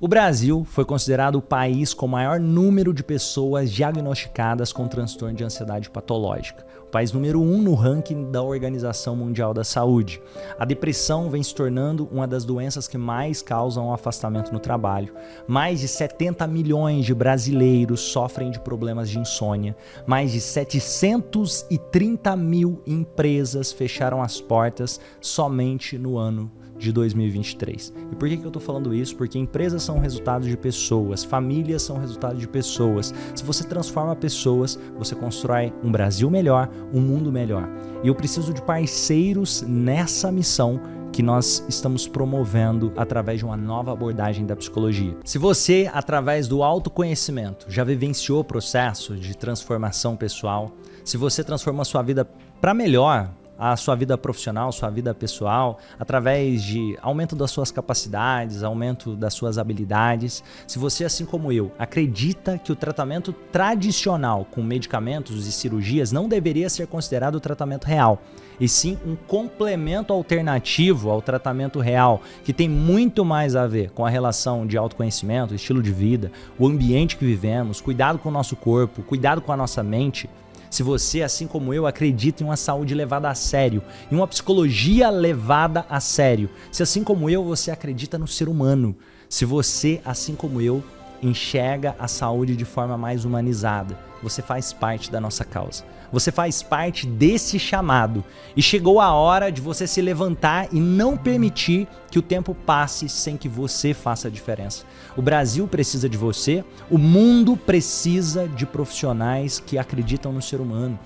O Brasil foi considerado o país com o maior número de pessoas diagnosticadas com transtorno de ansiedade patológica. O país número 1 no ranking da Organização Mundial da Saúde. A depressão vem se tornando uma das doenças que mais causam afastamento no trabalho. Mais de 70 milhões de brasileiros sofrem de problemas de insônia. Mais de 730 mil empresas fecharam as portas somente no ano de 2023. E por que eu tô falando isso? Porque empresas são resultado de pessoas, famílias são resultado de pessoas. Se você transforma pessoas, você constrói um Brasil melhor, um mundo melhor. E eu preciso de parceiros nessa missão que nós estamos promovendo através de uma nova abordagem da psicologia. Se você, através do autoconhecimento, já vivenciou o processo de transformação pessoal, se você transformou a sua vida para melhor, a sua vida profissional, sua vida pessoal, através de aumento das suas capacidades, aumento das suas habilidades. Se você, assim como eu, acredita que o tratamento tradicional com medicamentos e cirurgias não deveria ser considerado o tratamento real, e sim um complemento alternativo ao tratamento real, que tem muito mais a ver com a relação de autoconhecimento, estilo de vida, o ambiente que vivemos, cuidado com o nosso corpo, cuidado com a nossa mente. Se você, assim como eu, acredita em uma saúde levada a sério, em uma psicologia levada a sério, se assim como eu, você acredita no ser humano, se você, assim como eu, enxerga a saúde de forma mais humanizada, você faz parte da nossa causa. Você faz parte desse chamado e chegou a hora de você se levantar e não permitir que o tempo passe sem que você faça a diferença. O Brasil precisa de você, o mundo precisa de profissionais que acreditam no ser humano.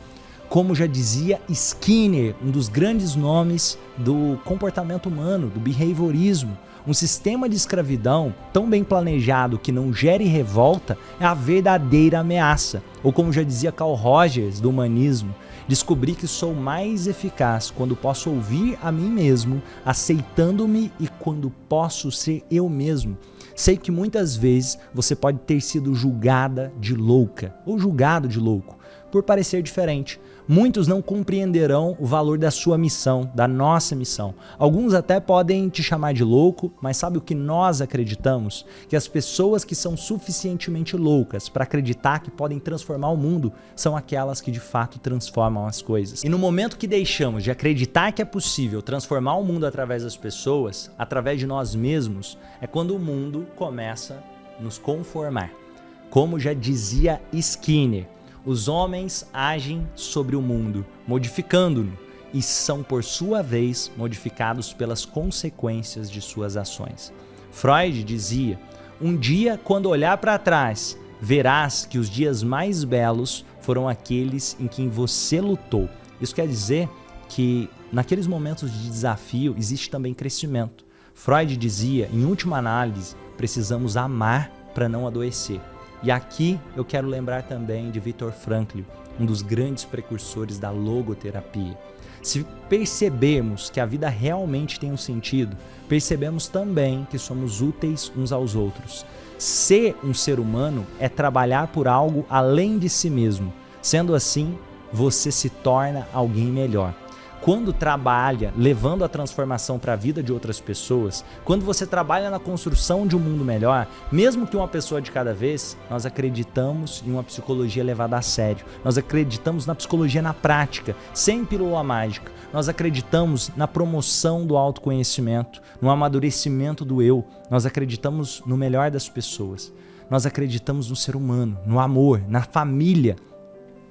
Como já dizia Skinner, um dos grandes nomes do comportamento humano, do behaviorismo, um sistema de escravidão tão bem planejado que não gere revolta é a verdadeira ameaça. Ou como já dizia Carl Rogers, do humanismo, descobri que sou mais eficaz quando posso ouvir a mim mesmo, aceitando-me e quando posso ser eu mesmo. Sei que muitas vezes você pode ter sido julgada de louca ou julgado de louco por parecer diferente. Muitos não compreenderão o valor da sua missão, da nossa missão. Alguns até podem te chamar de louco, mas sabe o que nós acreditamos? Que as pessoas que são suficientemente loucas para acreditar que podem transformar o mundo são aquelas que de fato transformam as coisas. E no momento que deixamos de acreditar que é possível transformar o mundo através das pessoas, através de nós mesmos, é quando o mundo começa a nos conformar. Como já dizia Skinner, os homens agem sobre o mundo, modificando-no, e são, por sua vez, modificados pelas consequências de suas ações. Freud dizia, um dia, quando olhar para trás, verás que os dias mais belos foram aqueles em que você lutou. Isso quer dizer que, naqueles momentos de desafio, existe também crescimento. Freud dizia, em última análise, precisamos amar para não adoecer. E aqui eu quero lembrar também de Viktor Frankl, um dos grandes precursores da logoterapia. Se percebermos que a vida realmente tem um sentido, percebemos também que somos úteis uns aos outros. Ser um ser humano é trabalhar por algo além de si mesmo. Sendo assim, você se torna alguém melhor. Quando trabalha levando a transformação para a vida de outras pessoas, quando você trabalha na construção de um mundo melhor, mesmo que uma pessoa de cada vez, nós acreditamos em uma psicologia levada a sério. Nós acreditamos na psicologia na prática, sem pílula mágica. Nós acreditamos na promoção do autoconhecimento, no amadurecimento do eu. Nós acreditamos no melhor das pessoas. Nós acreditamos no ser humano, no amor, na família.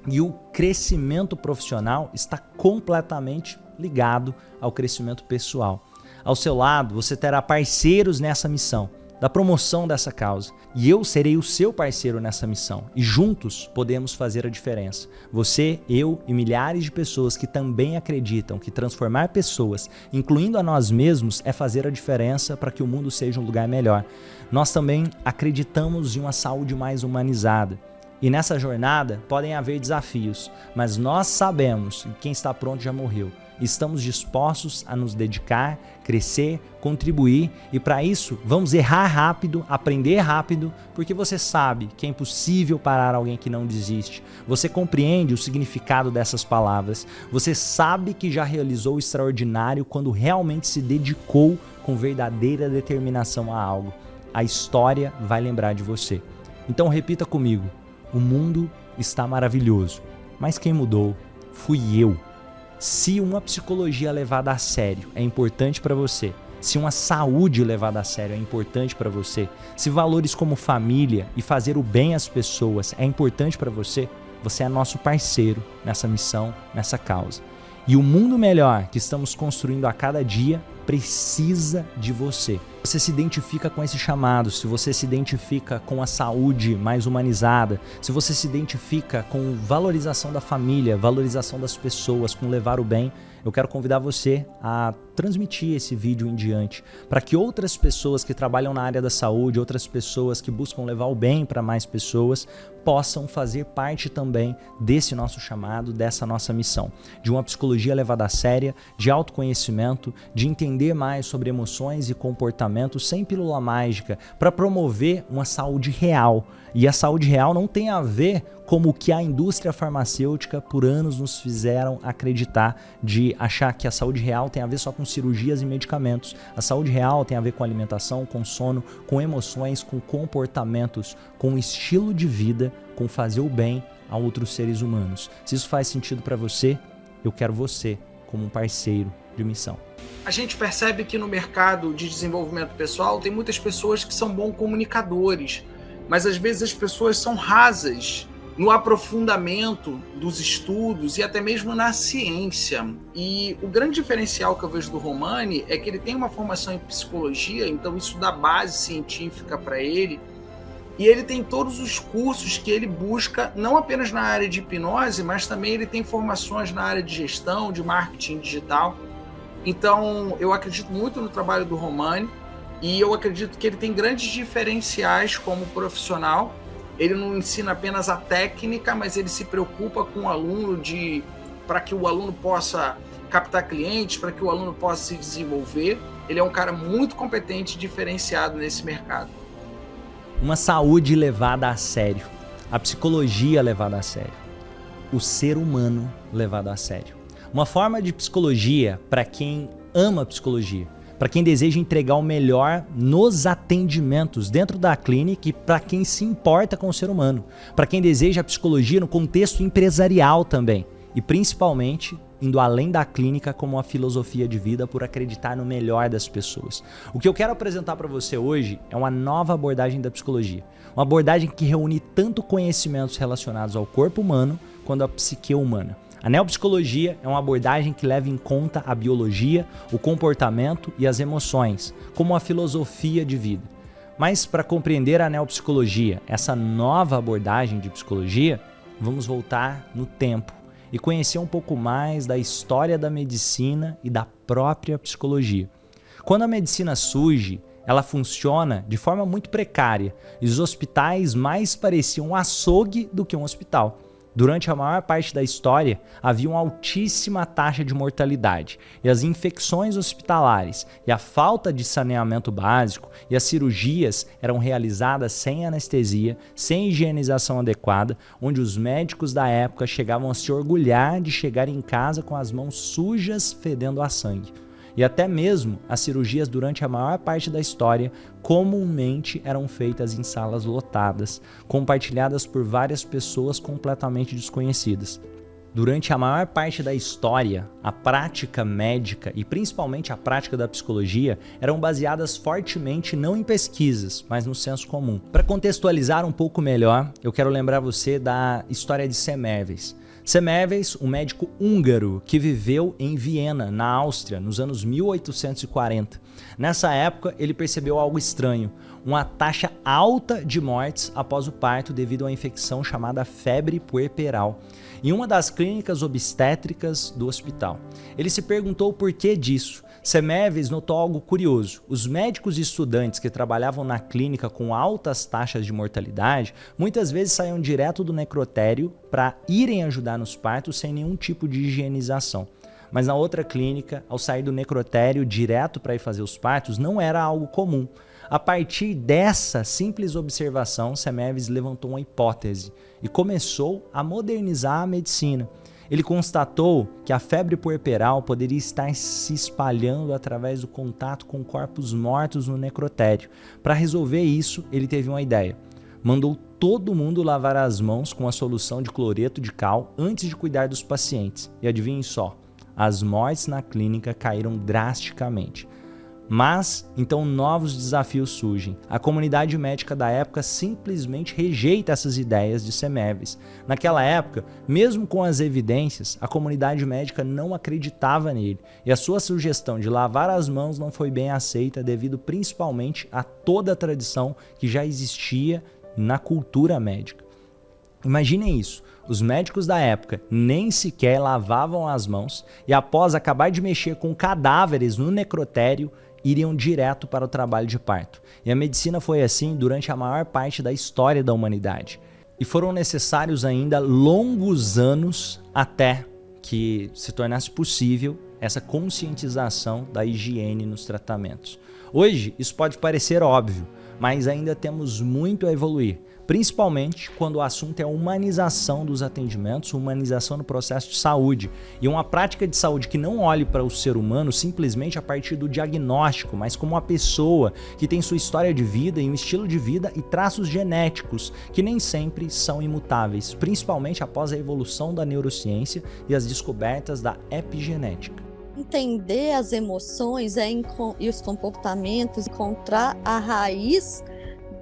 E o crescimento profissional está completamente ligado ao crescimento pessoal. Ao seu lado, você terá parceiros nessa missão, da promoção dessa causa. E eu serei o seu parceiro nessa missão. E juntos podemos fazer a diferença. Você, eu e milhares de pessoas que também acreditam que transformar pessoas, incluindo a nós mesmos, é fazer a diferença para que o mundo seja um lugar melhor. Nós também acreditamos em uma saúde mais humanizada. E nessa jornada podem haver desafios, mas nós sabemos que quem está pronto já morreu. Estamos dispostos a nos dedicar, crescer, contribuir e para isso vamos errar rápido, aprender rápido, porque você sabe que é impossível parar alguém que não desiste. Você compreende o significado dessas palavras. Você sabe que já realizou o extraordinário quando realmente se dedicou com verdadeira determinação a algo. a história vai lembrar de você. Então repita comigo: o mundo está maravilhoso, mas quem mudou fui eu. Se uma psicologia levada a sério é importante para você, se uma saúde levada a sério é importante para você, se valores como família e fazer o bem às pessoas é importante para você, você é nosso parceiro nessa missão, nessa causa. E o mundo melhor que estamos construindo a cada dia precisa de você. Você se identifica com esse chamado, se você se identifica com a saúde mais humanizada, se você se identifica com valorização da família, valorização das pessoas, com levar o bem, eu quero convidar você a transmitir esse vídeo em diante, para que outras pessoas que trabalham na área da saúde, outras pessoas que buscam levar o bem para mais pessoas, possam fazer parte também desse nosso chamado, dessa nossa missão, de uma psicologia levada a séria, de autoconhecimento, de entender mais sobre emoções e comportamentos sem pílula mágica, para promover uma saúde real. E a saúde real não tem a ver como o que a indústria farmacêutica por anos nos fizeram acreditar, de achar que a saúde real tem a ver só com cirurgias e medicamentos. A saúde real tem a ver com alimentação, com sono, com emoções, com comportamentos, com estilo de vida, com fazer o bem a outros seres humanos. Se isso faz sentido para você, eu quero você como um parceiro de missão. A gente percebe que no mercado de desenvolvimento pessoal tem muitas pessoas que são bons comunicadores, mas às vezes as pessoas são rasas no aprofundamento dos estudos e até mesmo na ciência. E o grande diferencial que eu vejo do Romani é que ele tem uma formação em psicologia, então isso dá base científica para ele, e ele tem todos os cursos que ele busca, não apenas na área de hipnose, mas também ele tem formações na área de gestão, de marketing digital. Então eu acredito muito no trabalho do Romani, e eu acredito que ele tem grandes diferenciais como profissional. Ele não ensina apenas a técnica, mas ele se preocupa com o aluno para que o aluno possa captar clientes, para que o aluno possa se desenvolver. Ele é um cara muito competente e diferenciado nesse mercado. Uma saúde levada a sério, a psicologia levada a sério, o ser humano levado a sério. Uma forma de psicologia para quem ama psicologia, para quem deseja entregar o melhor nos atendimentos dentro da clínica e para quem se importa com o ser humano, para quem deseja a psicologia no contexto empresarial também e principalmente indo além da clínica como uma filosofia de vida por acreditar no melhor das pessoas. O que eu quero apresentar para você hoje é uma nova abordagem da psicologia, uma abordagem que reúne tanto conhecimentos relacionados ao corpo humano quanto à psique humana. A neopsicologia é uma abordagem que leva em conta a biologia, o comportamento e as emoções, como uma filosofia de vida. Mas para compreender a neopsicologia, essa nova abordagem de psicologia, vamos voltar no tempo e conhecer um pouco mais da história da medicina e da própria psicologia. Quando a medicina surge, ela funciona de forma muito precária e os hospitais mais pareciam um açougue do que um hospital. Durante a maior parte da história, havia uma altíssima taxa de mortalidade e as infecções hospitalares e a falta de saneamento básico e as cirurgias eram realizadas sem anestesia, sem higienização adequada, onde os médicos da época chegavam a se orgulhar de chegar em casa com as mãos sujas fedendo a sangue. E até mesmo as cirurgias durante a maior parte da história comumente eram feitas em salas lotadas, compartilhadas por várias pessoas completamente desconhecidas. Durante a maior parte da história, a prática médica e principalmente a prática da psicologia eram baseadas fortemente não em pesquisas, mas no senso comum. Para contextualizar um pouco melhor, eu quero lembrar você da história de Semmelweis. Semmelweis, um médico húngaro que viveu em Viena, na Áustria, nos anos 1840. Nessa época, ele percebeu algo estranho, uma taxa alta de mortes após o parto devido a uma infecção chamada febre puerperal, em uma das clínicas obstétricas do hospital. Ele se perguntou o porquê disso. Semmelweis notou algo curioso. Os médicos e estudantes que trabalhavam na clínica com altas taxas de mortalidade, muitas vezes saíam direto do necrotério para irem ajudar nos partos sem nenhum tipo de higienização. Mas na outra clínica, ao sair do necrotério direto para ir fazer os partos, não era algo comum. A partir dessa simples observação, Semmelweis levantou uma hipótese e começou a modernizar a medicina. Ele constatou que a febre puerperal poderia estar se espalhando através do contato com corpos mortos no necrotério. Para resolver isso, ele teve uma ideia. Mandou todo mundo lavar as mãos com a solução de cloreto de cal antes de cuidar dos pacientes. E adivinhem só, as mortes na clínica caíram drasticamente. Mas, então, novos desafios surgem. A comunidade médica da época simplesmente rejeita essas ideias de Semeves. Naquela época, mesmo com as evidências, a comunidade médica não acreditava nele, e a sua sugestão de lavar as mãos não foi bem aceita devido principalmente a toda a tradição que já existia na cultura médica. Imaginem isso, os médicos da época nem sequer lavavam as mãos e após acabar de mexer com cadáveres no necrotério, iriam direto para o trabalho de parto. E a medicina foi assim durante a maior parte da história da humanidade. E foram necessários ainda longos anos até que se tornasse possível essa conscientização da higiene nos tratamentos. Hoje, isso pode parecer óbvio, mas ainda temos muito a evoluir, principalmente quando o assunto é a humanização dos atendimentos, humanização no processo de saúde, e uma prática de saúde que não olhe para o ser humano simplesmente a partir do diagnóstico, mas como uma pessoa que tem sua história de vida e um estilo de vida e traços genéticos que nem sempre são imutáveis, principalmente após a evolução da neurociência e as descobertas da epigenética. Entender as emoções e os comportamentos, encontrar a raiz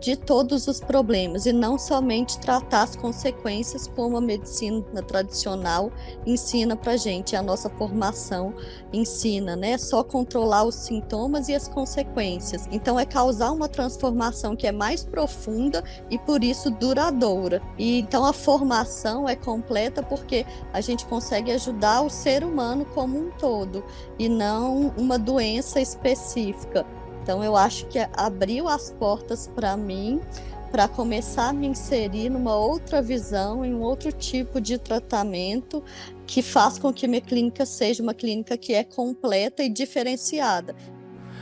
de todos os problemas e não somente tratar as consequências como a medicina tradicional ensina pra gente, a nossa formação ensina, né? Só controlar os sintomas e as consequências. Então é causar uma transformação que é mais profunda e por isso duradoura. E então a formação é completa porque a gente consegue ajudar o ser humano como um todo e não uma doença específica. Então eu acho que abriu as portas para mim, para começar a me inserir numa outra visão, em um outro tipo de tratamento que faz com que minha clínica seja uma clínica que é completa e diferenciada.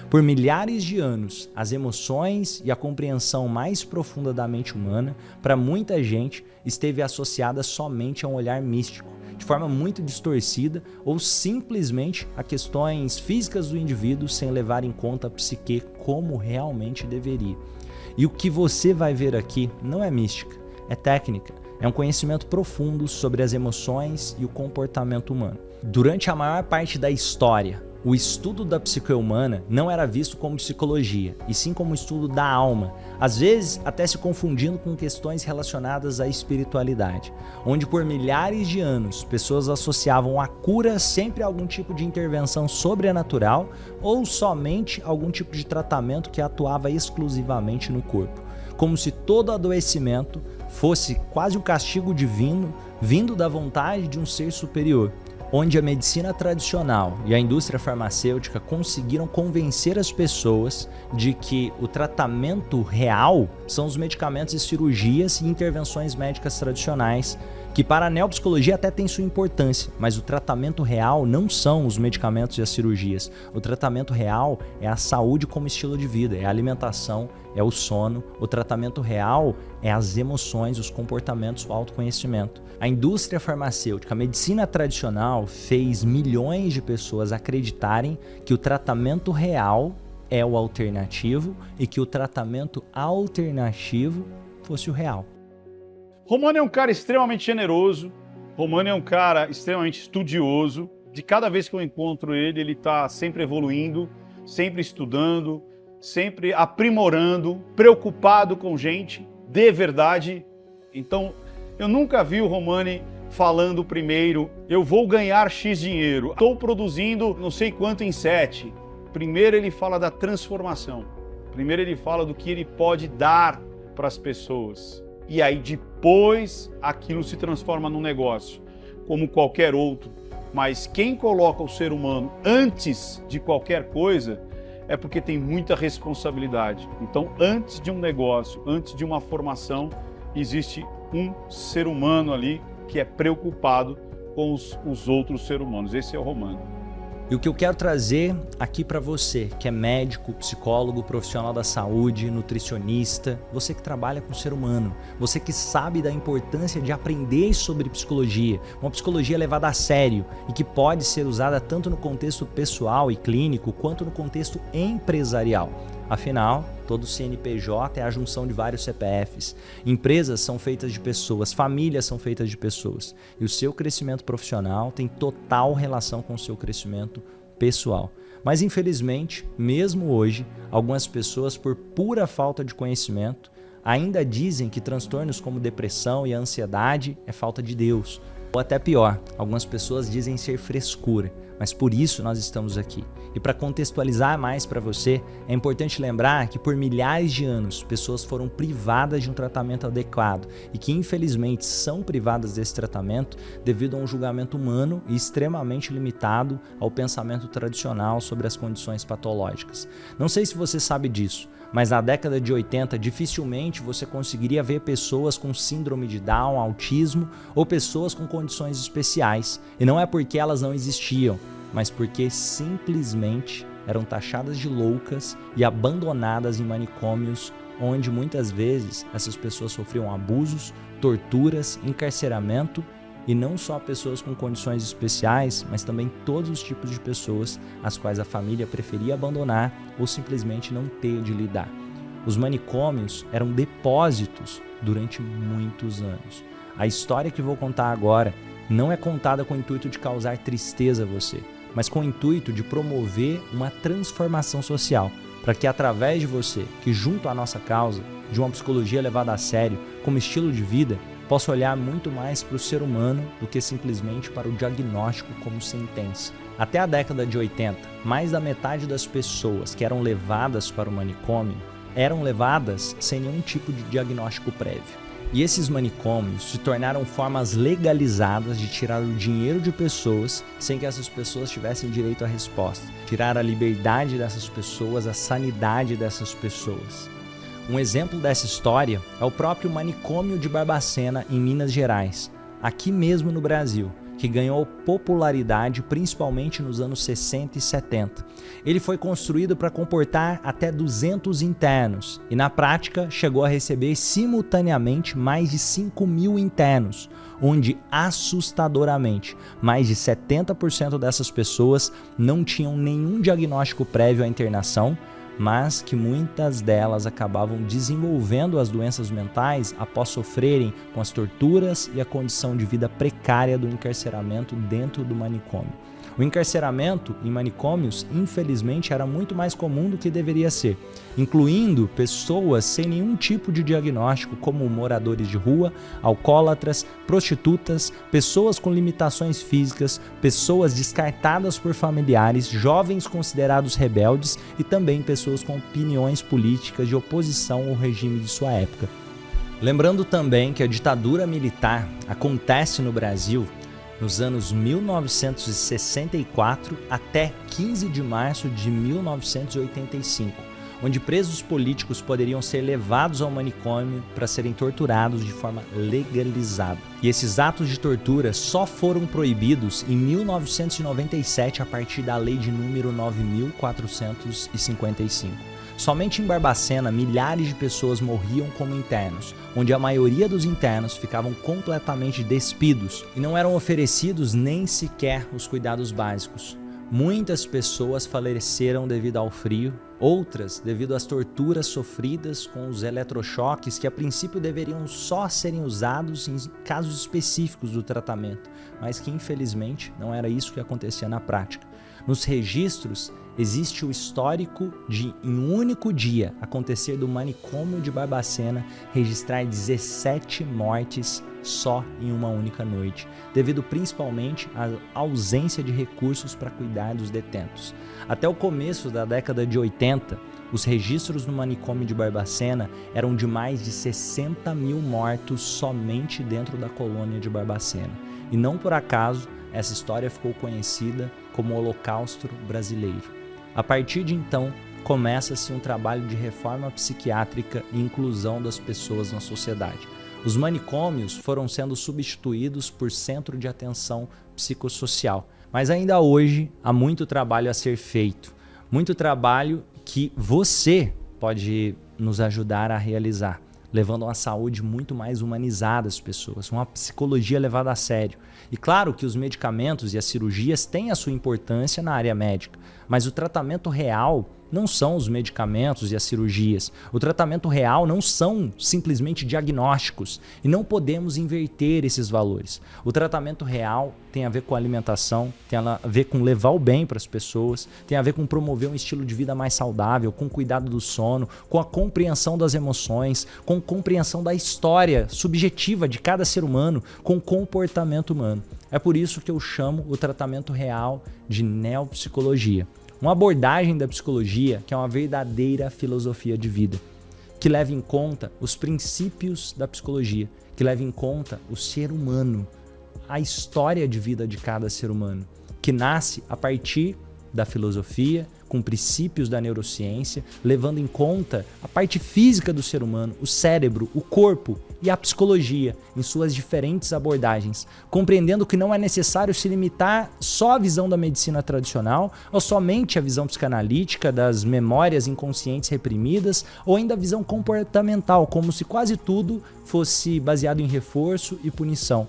Por milhares de anos, as emoções e a compreensão mais profunda da mente humana, para muita gente, esteve associada somente a um olhar místico, de forma muito distorcida ou simplesmente a questões físicas do indivíduo sem levar em conta a psique como realmente deveria. E o que você vai ver aqui não é mística, é técnica, é um conhecimento profundo sobre as emoções e o comportamento humano. Durante a maior parte da história, o estudo da psique humana não era visto como psicologia, e sim como estudo da alma, às vezes até se confundindo com questões relacionadas à espiritualidade, onde por milhares de anos pessoas associavam a cura sempre a algum tipo de intervenção sobrenatural ou somente algum tipo de tratamento que atuava exclusivamente no corpo, como se todo adoecimento fosse quase um castigo divino vindo da vontade de um ser superior. Onde a medicina tradicional e a indústria farmacêutica conseguiram convencer as pessoas de que o tratamento real são os medicamentos e cirurgias e intervenções médicas tradicionais, que para a neopsicologia até tem sua importância, mas o tratamento real não são os medicamentos e as cirurgias. O tratamento real é a saúde como estilo de vida, é a alimentação, é o sono. O tratamento real é as emoções, os comportamentos, o autoconhecimento. A indústria farmacêutica, a medicina tradicional fez milhões de pessoas acreditarem que o tratamento real é o alternativo e que o tratamento alternativo fosse o real. Romano é um cara extremamente generoso, Romano é um cara extremamente estudioso. De cada vez que eu encontro ele, ele está sempre evoluindo, sempre estudando, sempre aprimorando, preocupado com gente de verdade. Então, eu nunca vi o Romani falando primeiro, eu vou ganhar X dinheiro, estou produzindo não sei quanto em 7. Primeiro ele fala da transformação, primeiro ele fala do que ele pode dar para as pessoas. E aí depois aquilo se transforma num negócio, como qualquer outro. Mas quem coloca o ser humano antes de qualquer coisa é porque tem muita responsabilidade. Então, antes de um negócio, antes de uma formação, existe um ser humano ali que é preocupado com os outros seres humanos. Esse é o Romano. E o que eu quero trazer aqui para você, que é médico, psicólogo, profissional da saúde, nutricionista, você que trabalha com o ser humano, você que sabe da importância de aprender sobre psicologia, uma psicologia levada a sério e que pode ser usada tanto no contexto pessoal e clínico, quanto no contexto empresarial. Afinal, todo CNPJ é a junção de vários CPFs. Empresas são feitas de pessoas, famílias são feitas de pessoas. E o seu crescimento profissional tem total relação com o seu crescimento pessoal. Mas infelizmente, mesmo hoje, algumas pessoas, por pura falta de conhecimento, ainda dizem que transtornos como depressão e ansiedade é falta de Deus. Ou até pior, algumas pessoas dizem ser frescura, mas por isso nós estamos aqui. E para contextualizar mais para você, é importante lembrar que por milhares de anos, pessoas foram privadas de um tratamento adequado e que infelizmente são privadas desse tratamento devido a um julgamento humano e extremamente limitado ao pensamento tradicional sobre as condições patológicas. Não sei se você sabe disso, mas na década de 80 dificilmente você conseguiria ver pessoas com síndrome de Down, autismo ou pessoas com condições especiais. E não é porque elas não existiam, mas porque simplesmente eram taxadas de loucas e abandonadas em manicômios, onde muitas vezes essas pessoas sofriam abusos, torturas, encarceramento, e não só pessoas com condições especiais, mas também todos os tipos de pessoas as quais a família preferia abandonar ou simplesmente não ter de lidar. Os manicômios eram depósitos durante muitos anos. A história que vou contar agora não é contada com o intuito de causar tristeza a você, mas com o intuito de promover uma transformação social, para que através de você, que junto à nossa causa, de uma psicologia levada a sério, como estilo de vida, possa olhar muito mais para o ser humano do que simplesmente para o diagnóstico como sentença. Até a década de 80, mais da metade das pessoas que eram levadas para o manicômio eram levadas sem nenhum tipo de diagnóstico prévio. E esses manicômios se tornaram formas legalizadas de tirar o dinheiro de pessoas sem que essas pessoas tivessem direito à resposta. Tirar a liberdade dessas pessoas, a sanidade dessas pessoas. Um exemplo dessa história é o próprio manicômio de Barbacena, em Minas Gerais, aqui mesmo no Brasil, que ganhou popularidade principalmente nos anos 60 e 70. Ele foi construído para comportar até 200 internos e, na prática, chegou a receber simultaneamente mais de 5.000 internos, onde, assustadoramente, mais de 70% dessas pessoas não tinham nenhum diagnóstico prévio à internação, mas que muitas delas acabavam desenvolvendo as doenças mentais após sofrerem com as torturas e a condição de vida precária do encarceramento dentro do manicômio. O encarceramento em manicômios, infelizmente, era muito mais comum do que deveria ser, incluindo pessoas sem nenhum tipo de diagnóstico, como moradores de rua, alcoólatras, prostitutas, pessoas com limitações físicas, pessoas descartadas por familiares, jovens considerados rebeldes e também pessoas com opiniões políticas de oposição ao regime de sua época. Lembrando também que a ditadura militar acontece no Brasil nos anos 1964 até 15 de março de 1985, onde presos políticos poderiam ser levados ao manicômio para serem torturados de forma legalizada. E esses atos de tortura só foram proibidos em 1997 a partir da lei de número 9.455. Somente em Barbacena, milhares de pessoas morriam como internos, onde a maioria dos internos ficavam completamente despidos e não eram oferecidos nem sequer os cuidados básicos. Muitas pessoas faleceram devido ao frio, outras devido às torturas sofridas com os eletrochoques que a princípio deveriam só serem usados em casos específicos do tratamento, mas que infelizmente não era isso que acontecia na prática. Nos registros, existe o histórico de, em um único dia, acontecer do manicômio de Barbacena registrar 17 mortes só em uma única noite, devido principalmente à ausência de recursos para cuidar dos detentos. Até o começo da década de 80, os registros no manicômio de Barbacena eram de mais de 60.000 mortos somente dentro da colônia de Barbacena. E não por acaso, essa história ficou conhecida como o Holocausto Brasileiro. A partir de então, começa-se um trabalho de reforma psiquiátrica e inclusão das pessoas na sociedade. Os manicômios foram sendo substituídos por centro de atenção psicossocial, Mas ainda hoje há muito trabalho a ser feito, muito trabalho que você pode nos ajudar a realizar, levando uma saúde muito mais humanizada às pessoas, uma psicologia levada a sério. E claro que os medicamentos e as cirurgias têm a sua importância na área médica, mas o tratamento real não são os medicamentos e as cirurgias. O tratamento real não são simplesmente diagnósticos e não podemos inverter esses valores. O tratamento real tem a ver com alimentação, tem a ver com levar o bem para as pessoas, tem a ver com promover um estilo de vida mais saudável, com cuidado do sono, com a compreensão das emoções, com compreensão da história subjetiva de cada ser humano, com comportamento humano. É por isso que eu chamo o tratamento real de neopsicologia. Uma abordagem da psicologia que é uma verdadeira filosofia de vida, que leva em conta os princípios da psicologia, que leva em conta o ser humano, a história de vida de cada ser humano, que nasce a partir da filosofia, com princípios da neurociência, levando em conta a parte física do ser humano, o cérebro, o corpo e a psicologia em suas diferentes abordagens, compreendendo que não é necessário se limitar só à visão da medicina tradicional ou somente à visão psicanalítica das memórias inconscientes reprimidas ou ainda a visão comportamental, como se quase tudo fosse baseado em reforço e punição.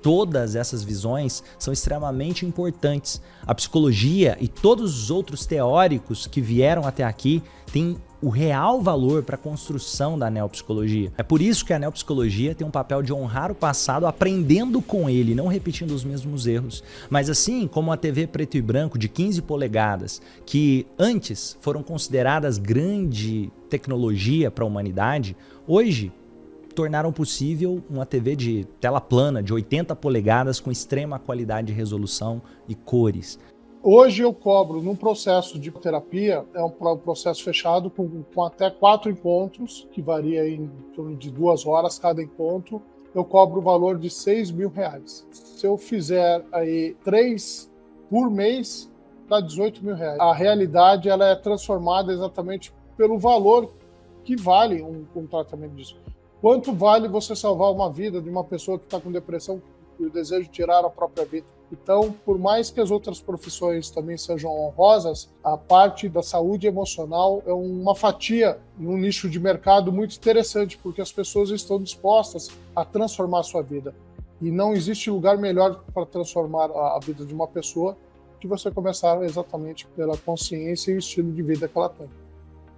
Todas essas visões são extremamente importantes. A psicologia e todos os outros teóricos que vieram até aqui têm o real valor para a construção da neopsicologia. É por isso que a neopsicologia tem um papel de honrar o passado aprendendo com ele, não repetindo os mesmos erros. Mas assim como a TV preto e branco de 15 polegadas, que antes foram consideradas grande tecnologia para a humanidade, hoje tornaram possível uma TV de tela plana de 80 polegadas com extrema qualidade de resolução e cores. Hoje eu cobro, num processo de terapia, é um processo fechado com até 4 encontros, que varia em torno de 2 horas cada encontro, eu cobro o valor de R$6 mil. Se eu fizer aí 3 por mês, dá R$18 mil. A realidade ela é transformada exatamente pelo valor que vale um tratamento disso. Quanto vale você salvar uma vida de uma pessoa que está com depressão e o desejo de tirar a própria vida? Então, por mais que as outras profissões também sejam honrosas, a parte da saúde emocional é uma fatia num nicho de mercado muito interessante, porque as pessoas estão dispostas a transformar a sua vida. E não existe lugar melhor para transformar a vida de uma pessoa que você começar exatamente pela consciência e o estilo de vida que ela tem.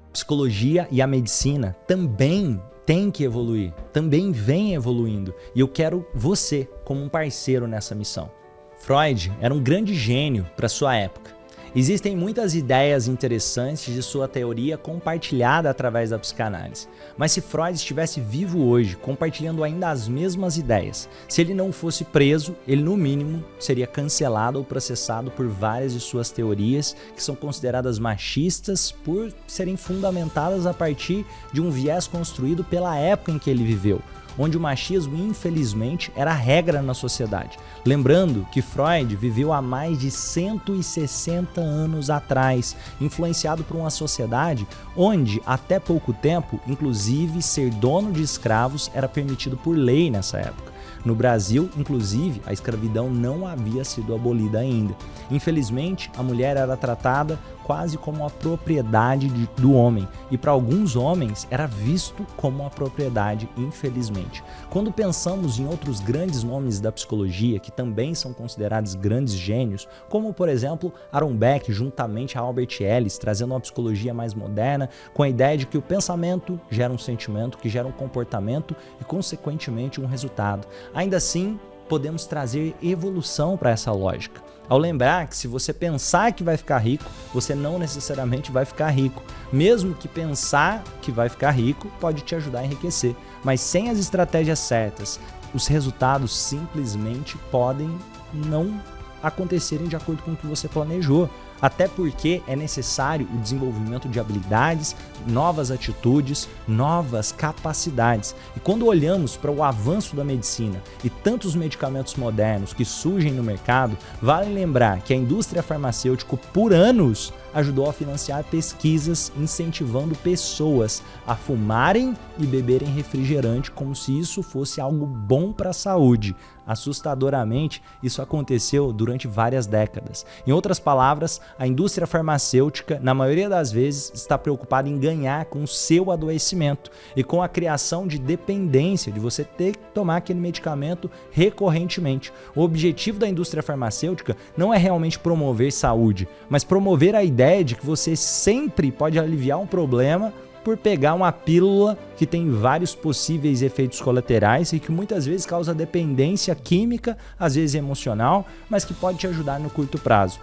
A psicologia e a medicina também tem que evoluir, também vem evoluindo, e eu quero você como um parceiro nessa missão. Freud era um grande gênio para sua época. Existem muitas ideias interessantes de sua teoria compartilhada através da psicanálise, mas se Freud estivesse vivo hoje, compartilhando ainda as mesmas ideias, se ele não fosse preso, ele no mínimo seria cancelado ou processado por várias de suas teorias que são consideradas machistas por serem fundamentadas a partir de um viés construído pela época em que ele viveu, onde o machismo, infelizmente, era a regra na sociedade. Lembrando que Freud viveu há mais de 160 anos atrás, influenciado por uma sociedade onde, até pouco tempo, inclusive ser dono de escravos era permitido por lei nessa época. No Brasil, inclusive, a escravidão não havia sido abolida ainda. Infelizmente, a mulher era tratada quase como uma propriedade do homem, e para alguns homens era visto como uma propriedade, infelizmente. Quando pensamos em outros grandes nomes da psicologia, que também são considerados grandes gênios, como por exemplo Aaron Beck, juntamente a Albert Ellis, trazendo uma psicologia mais moderna, com a ideia de que o pensamento gera um sentimento, que gera um comportamento e consequentemente um resultado. Ainda assim, podemos trazer evolução para essa lógica, ao lembrar que se você pensar que vai ficar rico, você não necessariamente vai ficar rico. Mesmo que pensar que vai ficar rico pode te ajudar a enriquecer, mas sem as estratégias certas, os resultados simplesmente podem não acontecerem de acordo com o que você planejou. Até porque é necessário o desenvolvimento de habilidades, novas atitudes, novas capacidades. E quando olhamos para o avanço da medicina e tantos medicamentos modernos que surgem no mercado, vale lembrar que a indústria farmacêutica por anos ajudou a financiar pesquisas incentivando pessoas a fumarem e beberem refrigerante como se isso fosse algo bom para a saúde. Assustadoramente, isso aconteceu durante várias décadas. Em outras palavras, a indústria farmacêutica, na maioria das vezes, está preocupada em ganhar com o seu adoecimento e com a criação de dependência, de você ter que tomar aquele medicamento recorrentemente. O objetivo da indústria farmacêutica não é realmente promover saúde, mas promover a ideia de que você sempre pode aliviar um problema por pegar uma pílula que tem vários possíveis efeitos colaterais e que muitas vezes causa dependência química, às vezes emocional, mas que pode te ajudar no curto prazo.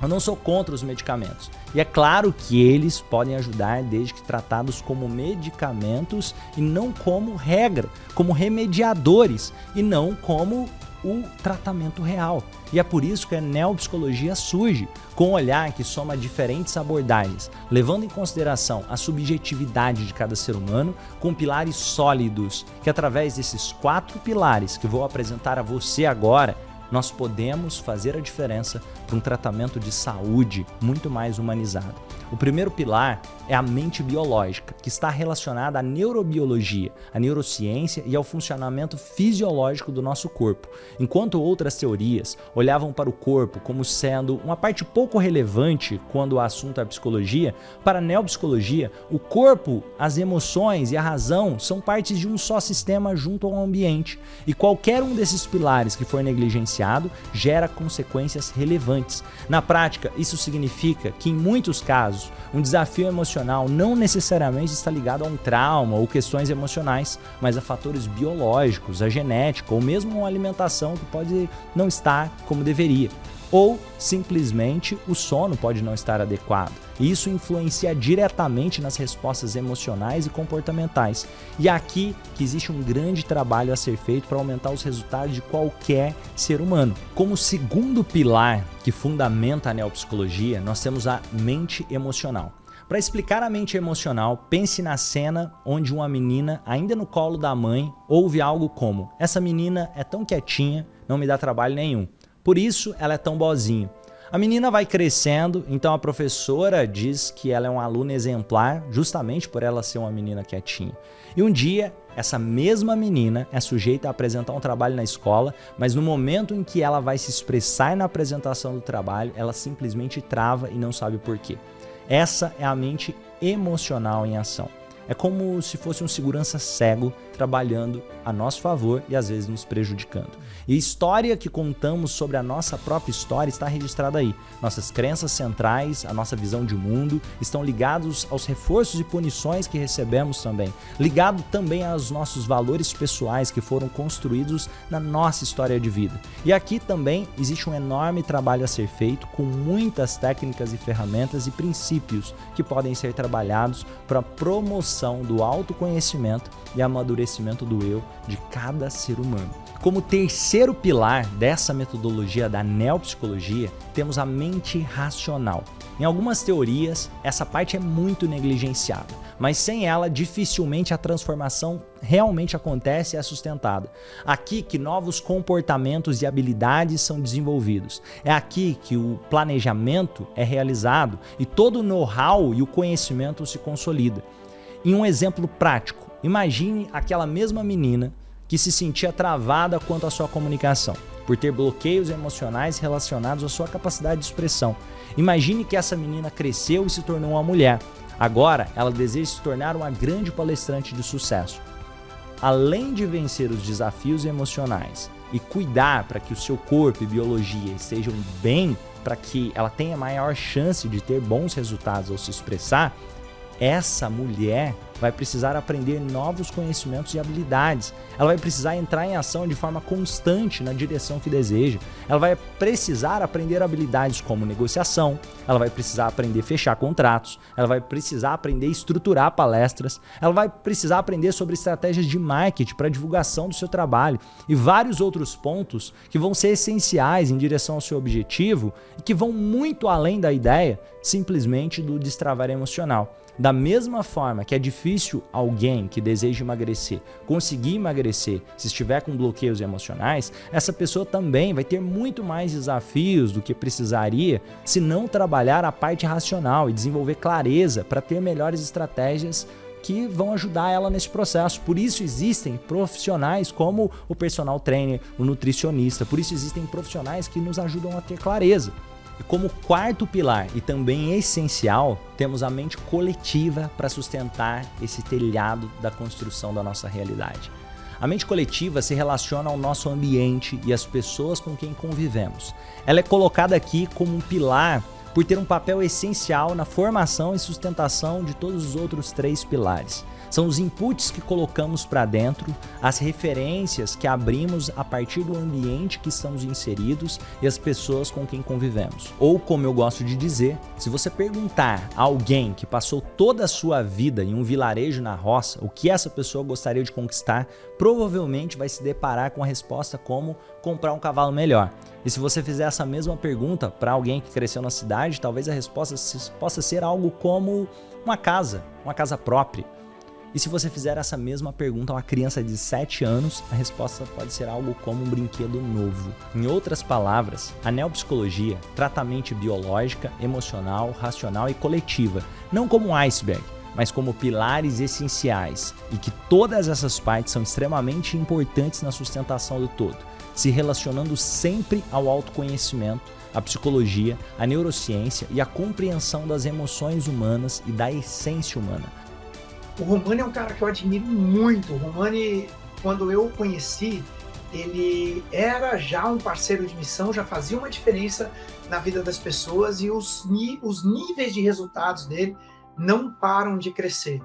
Eu não sou contra os medicamentos. E é claro que eles podem ajudar desde que tratados como medicamentos e não como regra, como remediadores e não como o tratamento real. E é por isso que a neopsicologia surge, com um olhar que soma diferentes abordagens, levando em consideração a subjetividade de cada ser humano, com pilares sólidos, que através desses 4 pilares que vou apresentar a você agora, nós podemos fazer a diferença para um tratamento de saúde muito mais humanizado. O primeiro pilar é a mente biológica, que está relacionada à neurobiologia, à neurociência e ao funcionamento fisiológico do nosso corpo. Enquanto outras teorias olhavam para o corpo como sendo uma parte pouco relevante quando o assunto é psicologia, para a neopsicologia, o corpo, as emoções e a razão são partes de um só sistema junto ao ambiente. E qualquer um desses pilares que for negligenciado gera consequências relevantes. Na prática, isso significa que, em muitos casos, um desafio emocional não necessariamente está ligado a um trauma ou questões emocionais, mas a fatores biológicos, a genética ou mesmo uma alimentação que pode não estar como deveria. Ou simplesmente o sono pode não estar adequado. E isso influencia diretamente nas respostas emocionais e comportamentais. E é aqui que existe um grande trabalho a ser feito para aumentar os resultados de qualquer ser humano. Como segundo pilar que fundamenta a neopsicologia, nós temos a mente emocional. Para explicar a mente emocional, pense na cena onde uma menina, ainda no colo da mãe, ouve algo como: "Essa menina é tão quietinha, não me dá trabalho nenhum. Por isso, ela é tão boazinha." A menina vai crescendo, então a professora diz que ela é uma aluna exemplar justamente por ela ser uma menina quietinha. E um dia, essa mesma menina é sujeita a apresentar um trabalho na escola, mas no momento em que ela vai se expressar na apresentação do trabalho, ela simplesmente trava e não sabe por quê. Essa é a mente emocional em ação. É como se fosse um segurança cego trabalhando a nosso favor e às vezes nos prejudicando. E a história que contamos sobre a nossa própria história está registrada aí. Nossas crenças centrais, a nossa visão de mundo estão ligados aos reforços e punições que recebemos também. Ligado também aos nossos valores pessoais que foram construídos na nossa história de vida. E aqui também existe um enorme trabalho a ser feito com muitas técnicas e ferramentas e princípios que podem ser trabalhados para a promoção do autoconhecimento e amadurecimento do eu de cada ser humano. Como terceiro pilar dessa metodologia da neopsicologia, temos a mente racional. Em algumas teorias, essa parte é muito negligenciada, mas sem ela, dificilmente a transformação realmente acontece e é sustentada. Aqui que novos comportamentos e habilidades são desenvolvidos. É aqui que o planejamento é realizado e todo o know-how e o conhecimento se consolida. Em um exemplo prático, imagine aquela mesma menina que se sentia travada quanto à sua comunicação, por ter bloqueios emocionais relacionados à sua capacidade de expressão. Imagine que essa menina cresceu e se tornou uma mulher. Agora, ela deseja se tornar uma grande palestrante de sucesso. Além de vencer os desafios emocionais e cuidar para que o seu corpo e biologia estejam bem, para que ela tenha maior chance de ter bons resultados ao se expressar, essa mulher vai precisar aprender novos conhecimentos e habilidades. Ela vai precisar entrar em ação de forma constante na direção que deseja. Ela vai precisar aprender habilidades como negociação, ela vai precisar aprender a fechar contratos, ela vai precisar aprender a estruturar palestras, ela vai precisar aprender sobre estratégias de marketing para divulgação do seu trabalho e vários outros pontos que vão ser essenciais em direção ao seu objetivo e que vão muito além da ideia simplesmente do destravar emocional. Da mesma forma que é difícil alguém que deseja emagrecer conseguir emagrecer se estiver com bloqueios emocionais, essa pessoa também vai ter muito mais desafios do que precisaria se não trabalhar a parte racional e desenvolver clareza para ter melhores estratégias que vão ajudar ela nesse processo. Por isso existem profissionais como o personal trainer, o nutricionista, por isso existem profissionais que nos ajudam a ter clareza. E como quarto pilar e também essencial, temos a mente coletiva para sustentar esse telhado da construção da nossa realidade. A mente coletiva se relaciona ao nosso ambiente e às pessoas com quem convivemos. Ela é colocada aqui como um pilar por ter um papel essencial na formação e sustentação de todos os outros 3 pilares. São os inputs que colocamos para dentro, as referências que abrimos a partir do ambiente que estamos inseridos e as pessoas com quem convivemos. Ou, como eu gosto de dizer, se você perguntar a alguém que passou toda a sua vida em um vilarejo na roça o que essa pessoa gostaria de conquistar, provavelmente vai se deparar com a resposta como comprar um cavalo melhor. E se você fizer essa mesma pergunta para alguém que cresceu na cidade, talvez a resposta possa ser algo como uma casa própria. E se você fizer essa mesma pergunta a uma criança de 7 anos, a resposta pode ser algo como um brinquedo novo. Em outras palavras, a neopsicologia trata a mente biológica, emocional, racional e coletiva, não como um iceberg, mas como pilares essenciais, e que todas essas partes são extremamente importantes na sustentação do todo, se relacionando sempre ao autoconhecimento, a psicologia, a neurociência e a compreensão das emoções humanas e da essência humana. O Romani é um cara que eu admiro muito. O Romani, quando eu o conheci, ele era já um parceiro de missão, já fazia uma diferença na vida das pessoas e os níveis de resultados dele não param de crescer.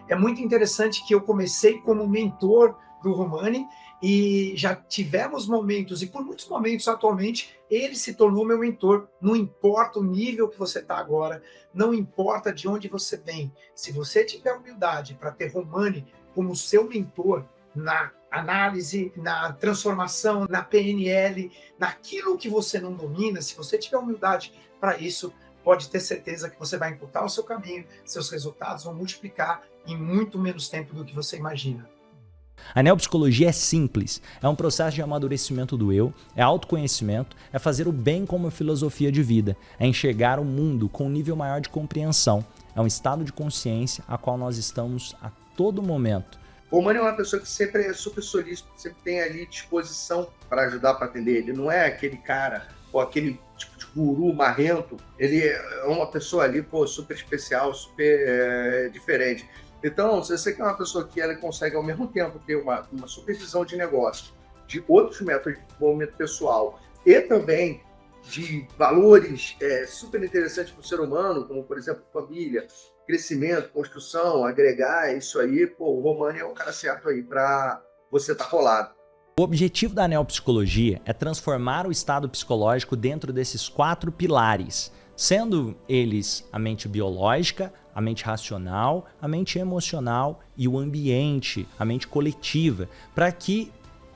É muito interessante que eu comecei como mentor do Romani e já tivemos momentos, e por muitos momentos atualmente, ele se tornou meu mentor. Não importa o nível que você está agora, não importa de onde você vem. Se você tiver humildade para ter Romani como seu mentor na análise, na transformação, na PNL, naquilo que você não domina, se você tiver humildade para isso, pode ter certeza que você vai encurtar o seu caminho, seus resultados vão multiplicar em muito menos tempo do que você imagina. A neopsicologia é simples, é um processo de amadurecimento do eu, é autoconhecimento, é fazer o bem como filosofia de vida, é enxergar o mundo com um nível maior de compreensão, é um estado de consciência a qual nós estamos a todo momento. O Romani é uma pessoa que sempre é super solícito, sempre tem ali disposição para ajudar, para atender. Ele não é aquele cara, ou aquele tipo de guru marrento, ele é uma pessoa ali, super especial, super diferente. Então, se você quer uma pessoa que ela consegue ao mesmo tempo ter uma supervisão de negócio, de outros métodos de desenvolvimento pessoal e também de valores super interessantes para o ser humano, como, por exemplo, família, crescimento, construção, agregar, isso aí, o Romani é o cara certo aí para você estar colado. O objetivo da neopsicologia é transformar o estado psicológico dentro desses 4 pilares, sendo eles a mente biológica, a mente racional, a mente emocional e o ambiente, a mente coletiva, para que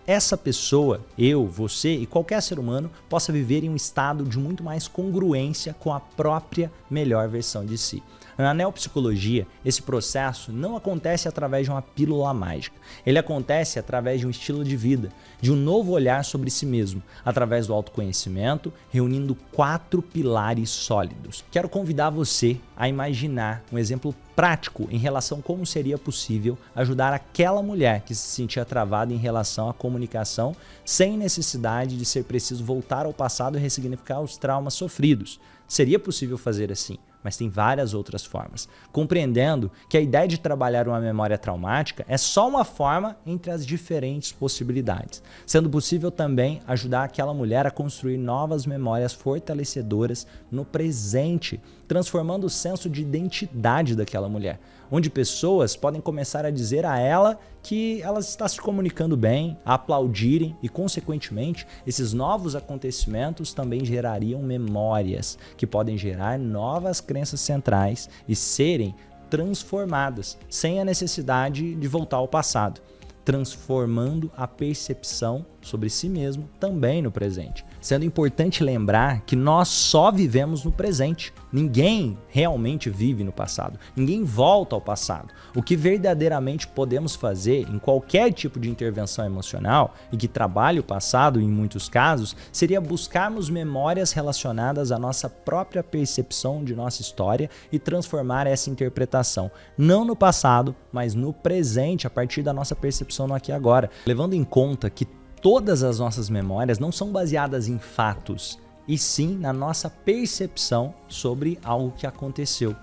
essa pessoa, eu, você e qualquer ser humano possa viver em um estado de muito mais congruência com a própria melhor versão de si. Na neopsicologia, esse processo não acontece através de uma pílula mágica. Ele acontece através de um estilo de vida, de um novo olhar sobre si mesmo, através do autoconhecimento, reunindo 4 pilares sólidos. Quero convidar você a imaginar um exemplo prático em relação a como seria possível ajudar aquela mulher que se sentia travada em relação à comunicação, sem necessidade de ser preciso voltar ao passado e ressignificar os traumas sofridos. Seria possível fazer assim, mas tem várias outras formas. Compreendendo que a ideia de trabalhar uma memória traumática é só uma forma entre as diferentes possibilidades, sendo possível também ajudar aquela mulher a construir novas memórias fortalecedoras no presente, transformando o senso de identidade daquela mulher, onde pessoas podem começar a dizer a ela que ela está se comunicando bem, a aplaudirem e, consequentemente, esses novos acontecimentos também gerariam memórias que podem gerar novas crenças centrais e serem transformadas sem a necessidade de voltar ao passado, transformando a percepção sobre si mesmo também no presente, sendo importante lembrar que nós só vivemos no presente. Ninguém realmente vive no passado. Ninguém volta ao passado. O que verdadeiramente podemos fazer em qualquer tipo de intervenção emocional e que trabalhe o passado em muitos casos, seria buscarmos memórias relacionadas à nossa própria percepção de nossa história e transformar essa interpretação, não no passado, mas no presente, a partir da nossa percepção no aqui e agora, levando em conta que todas as nossas memórias não são baseadas em fatos, e sim na nossa percepção sobre algo que aconteceu.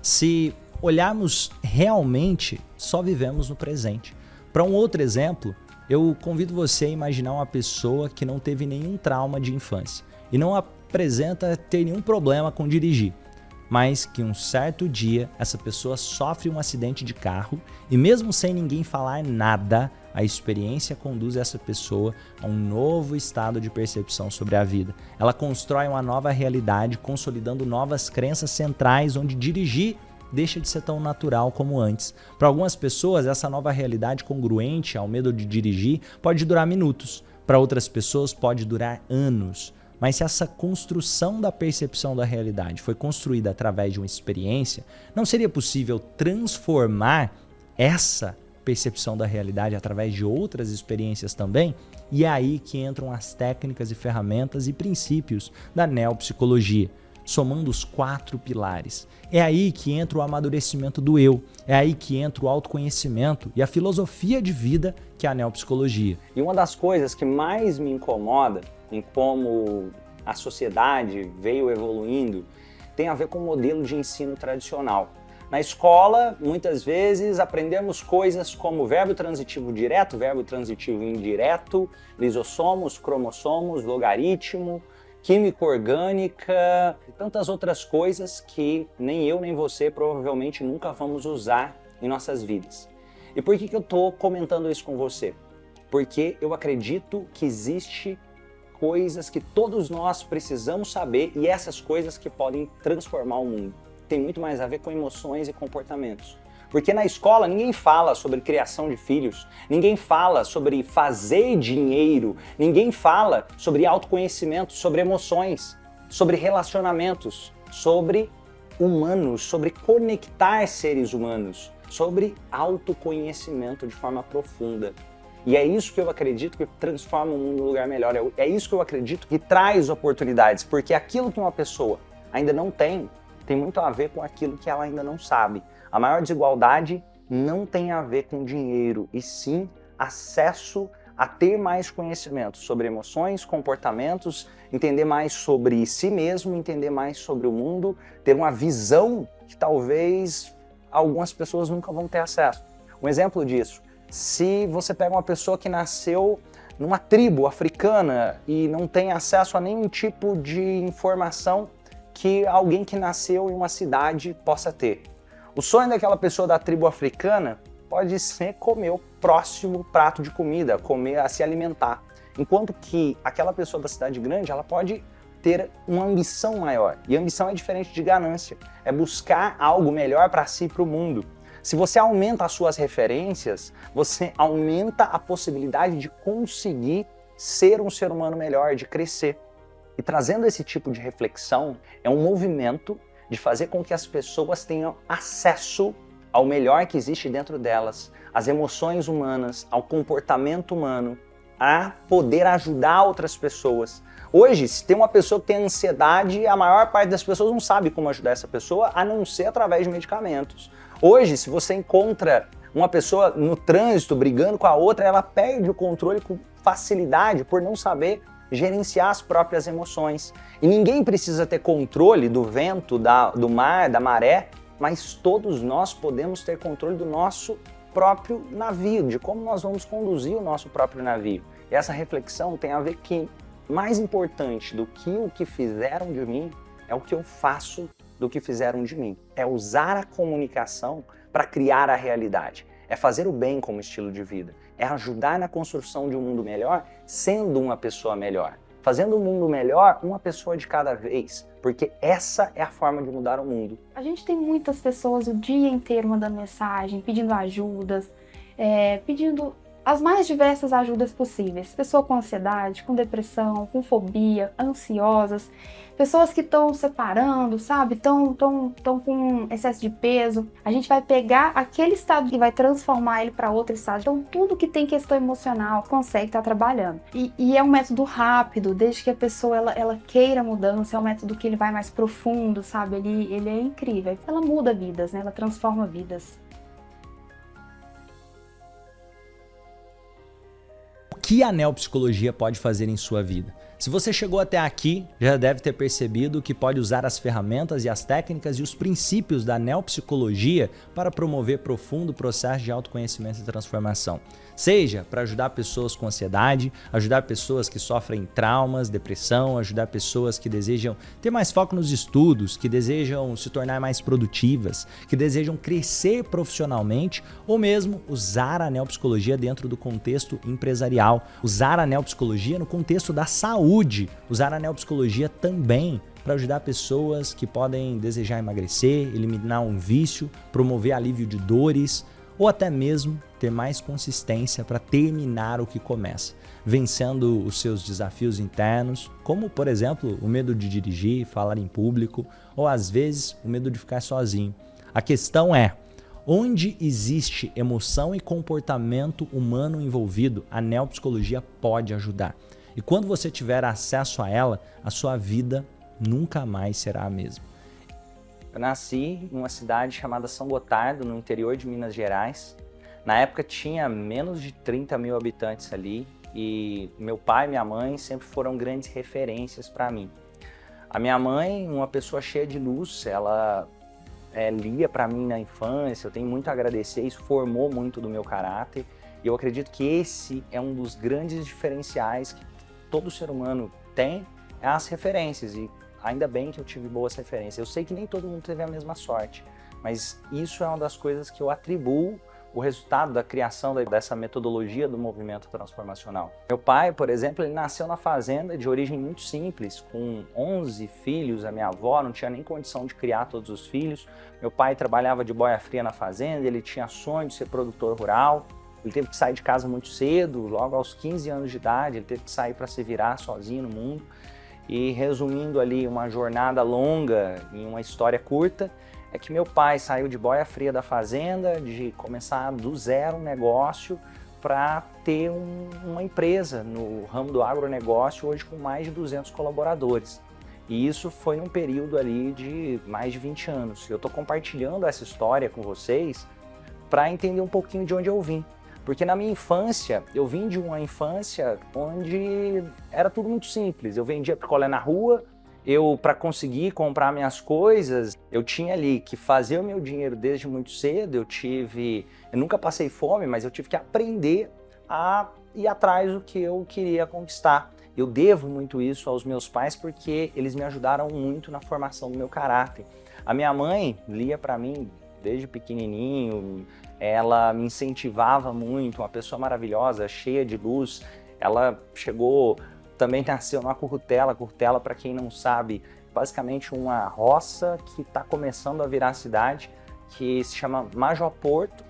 Se olharmos realmente, só vivemos no presente. Para um outro exemplo, eu convido você a imaginar uma pessoa que não teve nenhum trauma de infância e não apresenta ter nenhum problema com dirigir, mas que um certo dia essa pessoa sofre um acidente de carro e mesmo sem ninguém falar nada, a experiência conduz essa pessoa a um novo estado de percepção sobre a vida. Ela constrói uma nova realidade, consolidando novas crenças centrais onde dirigir deixa de ser tão natural como antes. Para algumas pessoas, essa nova realidade congruente ao medo de dirigir pode durar minutos. Para outras pessoas, pode durar anos. Mas se essa construção da percepção da realidade foi construída através de uma experiência, não seria possível transformar essa percepção da realidade através de outras experiências também? E é aí que entram as técnicas e ferramentas e princípios da neopsicologia, somando os 4 pilares. É aí que entra o amadurecimento do eu, é aí que entra o autoconhecimento e a filosofia de vida que é a neopsicologia. E uma das coisas que mais me incomoda em como a sociedade veio evoluindo tem a ver com o modelo de ensino tradicional. Na escola, muitas vezes, aprendemos coisas como verbo transitivo direto, verbo transitivo indireto, lisossomos, cromossomos, logaritmo, química orgânica e tantas outras coisas que nem eu nem você provavelmente nunca vamos usar em nossas vidas. E por que eu estou comentando isso com você? Porque eu acredito que existe coisas que todos nós precisamos saber e essas coisas que podem transformar o mundo. Tem muito mais a ver com emoções e comportamentos. Porque na escola ninguém fala sobre criação de filhos, ninguém fala sobre fazer dinheiro, ninguém fala sobre autoconhecimento, sobre emoções, sobre relacionamentos, sobre humanos, sobre conectar seres humanos, sobre autoconhecimento de forma profunda. E é isso que eu acredito que transforma o mundo num lugar melhor, é isso que eu acredito que traz oportunidades, porque aquilo que uma pessoa ainda não tem muito a ver com aquilo que ela ainda não sabe. A maior desigualdade não tem a ver com dinheiro, e sim acesso a ter mais conhecimento sobre emoções, comportamentos, entender mais sobre si mesmo, entender mais sobre o mundo, ter uma visão que talvez algumas pessoas nunca vão ter acesso. Um exemplo disso, se você pega uma pessoa que nasceu numa tribo africana e não tem acesso a nenhum tipo de informação que alguém que nasceu em uma cidade possa ter. O sonho daquela pessoa da tribo africana pode ser comer o próximo prato de comida, se alimentar. Enquanto que aquela pessoa da cidade grande, ela pode ter uma ambição maior. E ambição é diferente de ganância. É buscar algo melhor para si e para o mundo. Se você aumenta as suas referências, você aumenta a possibilidade de conseguir ser um ser humano melhor, de crescer. E trazendo esse tipo de reflexão, é um movimento de fazer com que as pessoas tenham acesso ao melhor que existe dentro delas, às emoções humanas, ao comportamento humano, a poder ajudar outras pessoas. Hoje, se tem uma pessoa que tem ansiedade, a maior parte das pessoas não sabe como ajudar essa pessoa, a não ser através de medicamentos. Hoje, se você encontra uma pessoa no trânsito brigando com a outra, ela perde o controle com facilidade por não saber gerenciar as próprias emoções. E ninguém precisa ter controle do vento, do mar, da maré, mas todos nós podemos ter controle do nosso próprio navio, de como nós vamos conduzir o nosso próprio navio. E essa reflexão tem a ver que mais importante do que o que fizeram de mim é o que eu faço do que fizeram de mim. É usar a comunicação para criar a realidade. É fazer o bem como estilo de vida. É ajudar na construção de um mundo melhor, sendo uma pessoa melhor. Fazendo um mundo melhor, uma pessoa de cada vez. Porque essa é a forma de mudar o mundo. A gente tem muitas pessoas o dia inteiro mandando mensagem, pedindo ajudas, pedindo as mais diversas ajudas possíveis. Pessoa com ansiedade, com depressão, com fobia, ansiosas, pessoas que estão separando, sabe? Estão com excesso de peso. A gente vai pegar aquele estado e vai transformar ele para outro estado. Então, tudo que tem questão emocional consegue estar trabalhando. E é um método rápido, desde que a pessoa ela queira mudança, é um método que ele vai mais profundo, sabe? Ele é incrível. Ela muda vidas, né? Ela transforma vidas. O que a neopsicologia pode fazer em sua vida? Se você chegou até aqui, já deve ter percebido que pode usar as ferramentas e as técnicas e os princípios da neopsicologia para promover profundo processo de autoconhecimento e transformação. Seja para ajudar pessoas com ansiedade, ajudar pessoas que sofrem traumas, depressão, ajudar pessoas que desejam ter mais foco nos estudos, que desejam se tornar mais produtivas, que desejam crescer profissionalmente, ou mesmo usar a neopsicologia dentro do contexto empresarial, usar a neopsicologia no contexto da saúde, usar a neopsicologia também para ajudar pessoas que podem desejar emagrecer, eliminar um vício, promover alívio de dores, ou até mesmo ter mais consistência para terminar o que começa, vencendo os seus desafios internos, como, por exemplo, o medo de dirigir, falar em público, ou às vezes o medo de ficar sozinho. A questão é, onde existe emoção e comportamento humano envolvido, a neopsicologia pode ajudar. E quando você tiver acesso a ela, a sua vida nunca mais será a mesma. Eu nasci em uma cidade chamada São Gotardo, no interior de Minas Gerais. Na época tinha menos de 30 mil habitantes ali e meu pai e minha mãe sempre foram grandes referências para mim. A minha mãe, uma pessoa cheia de luz, ela lia para mim na infância, eu tenho muito a agradecer, isso formou muito do meu caráter e eu acredito que esse é um dos grandes diferenciais que todo ser humano tem, é as referências. E ainda bem que eu tive boas referências. Eu sei que nem todo mundo teve a mesma sorte, mas isso é uma das coisas que eu atribuo o resultado da criação dessa metodologia do movimento transformacional. Meu pai, por exemplo, ele nasceu na fazenda de origem muito simples, com 11 filhos, a minha avó não tinha nem condição de criar todos os filhos. Meu pai trabalhava de boia fria na fazenda, ele tinha sonho de ser produtor rural, ele teve que sair de casa muito cedo, logo aos 15 anos de idade, ele teve que sair para se virar sozinho no mundo. E resumindo ali uma jornada longa em uma história curta, é que meu pai saiu de boia fria da fazenda, de começar do zero um negócio para ter uma empresa no ramo do agronegócio, hoje com mais de 200 colaboradores. E isso foi num período ali de mais de 20 anos. Eu estou compartilhando essa história com vocês para entender um pouquinho de onde eu vim. Porque na minha infância, eu vim de uma infância onde era tudo muito simples. Eu vendia picolé na rua, para conseguir comprar minhas coisas, eu tinha ali que fazer o meu dinheiro desde muito cedo. Eu nunca passei fome, mas eu tive que aprender a ir atrás do que eu queria conquistar. Eu devo muito isso aos meus pais porque eles me ajudaram muito na formação do meu caráter. A minha mãe lia para mim desde pequenininho, ela me incentivava muito, uma pessoa maravilhosa, cheia de luz. Ela também nasceu na Currutela. Currutela, para quem não sabe, basicamente uma roça que está começando a virar cidade, que se chama Major Porto,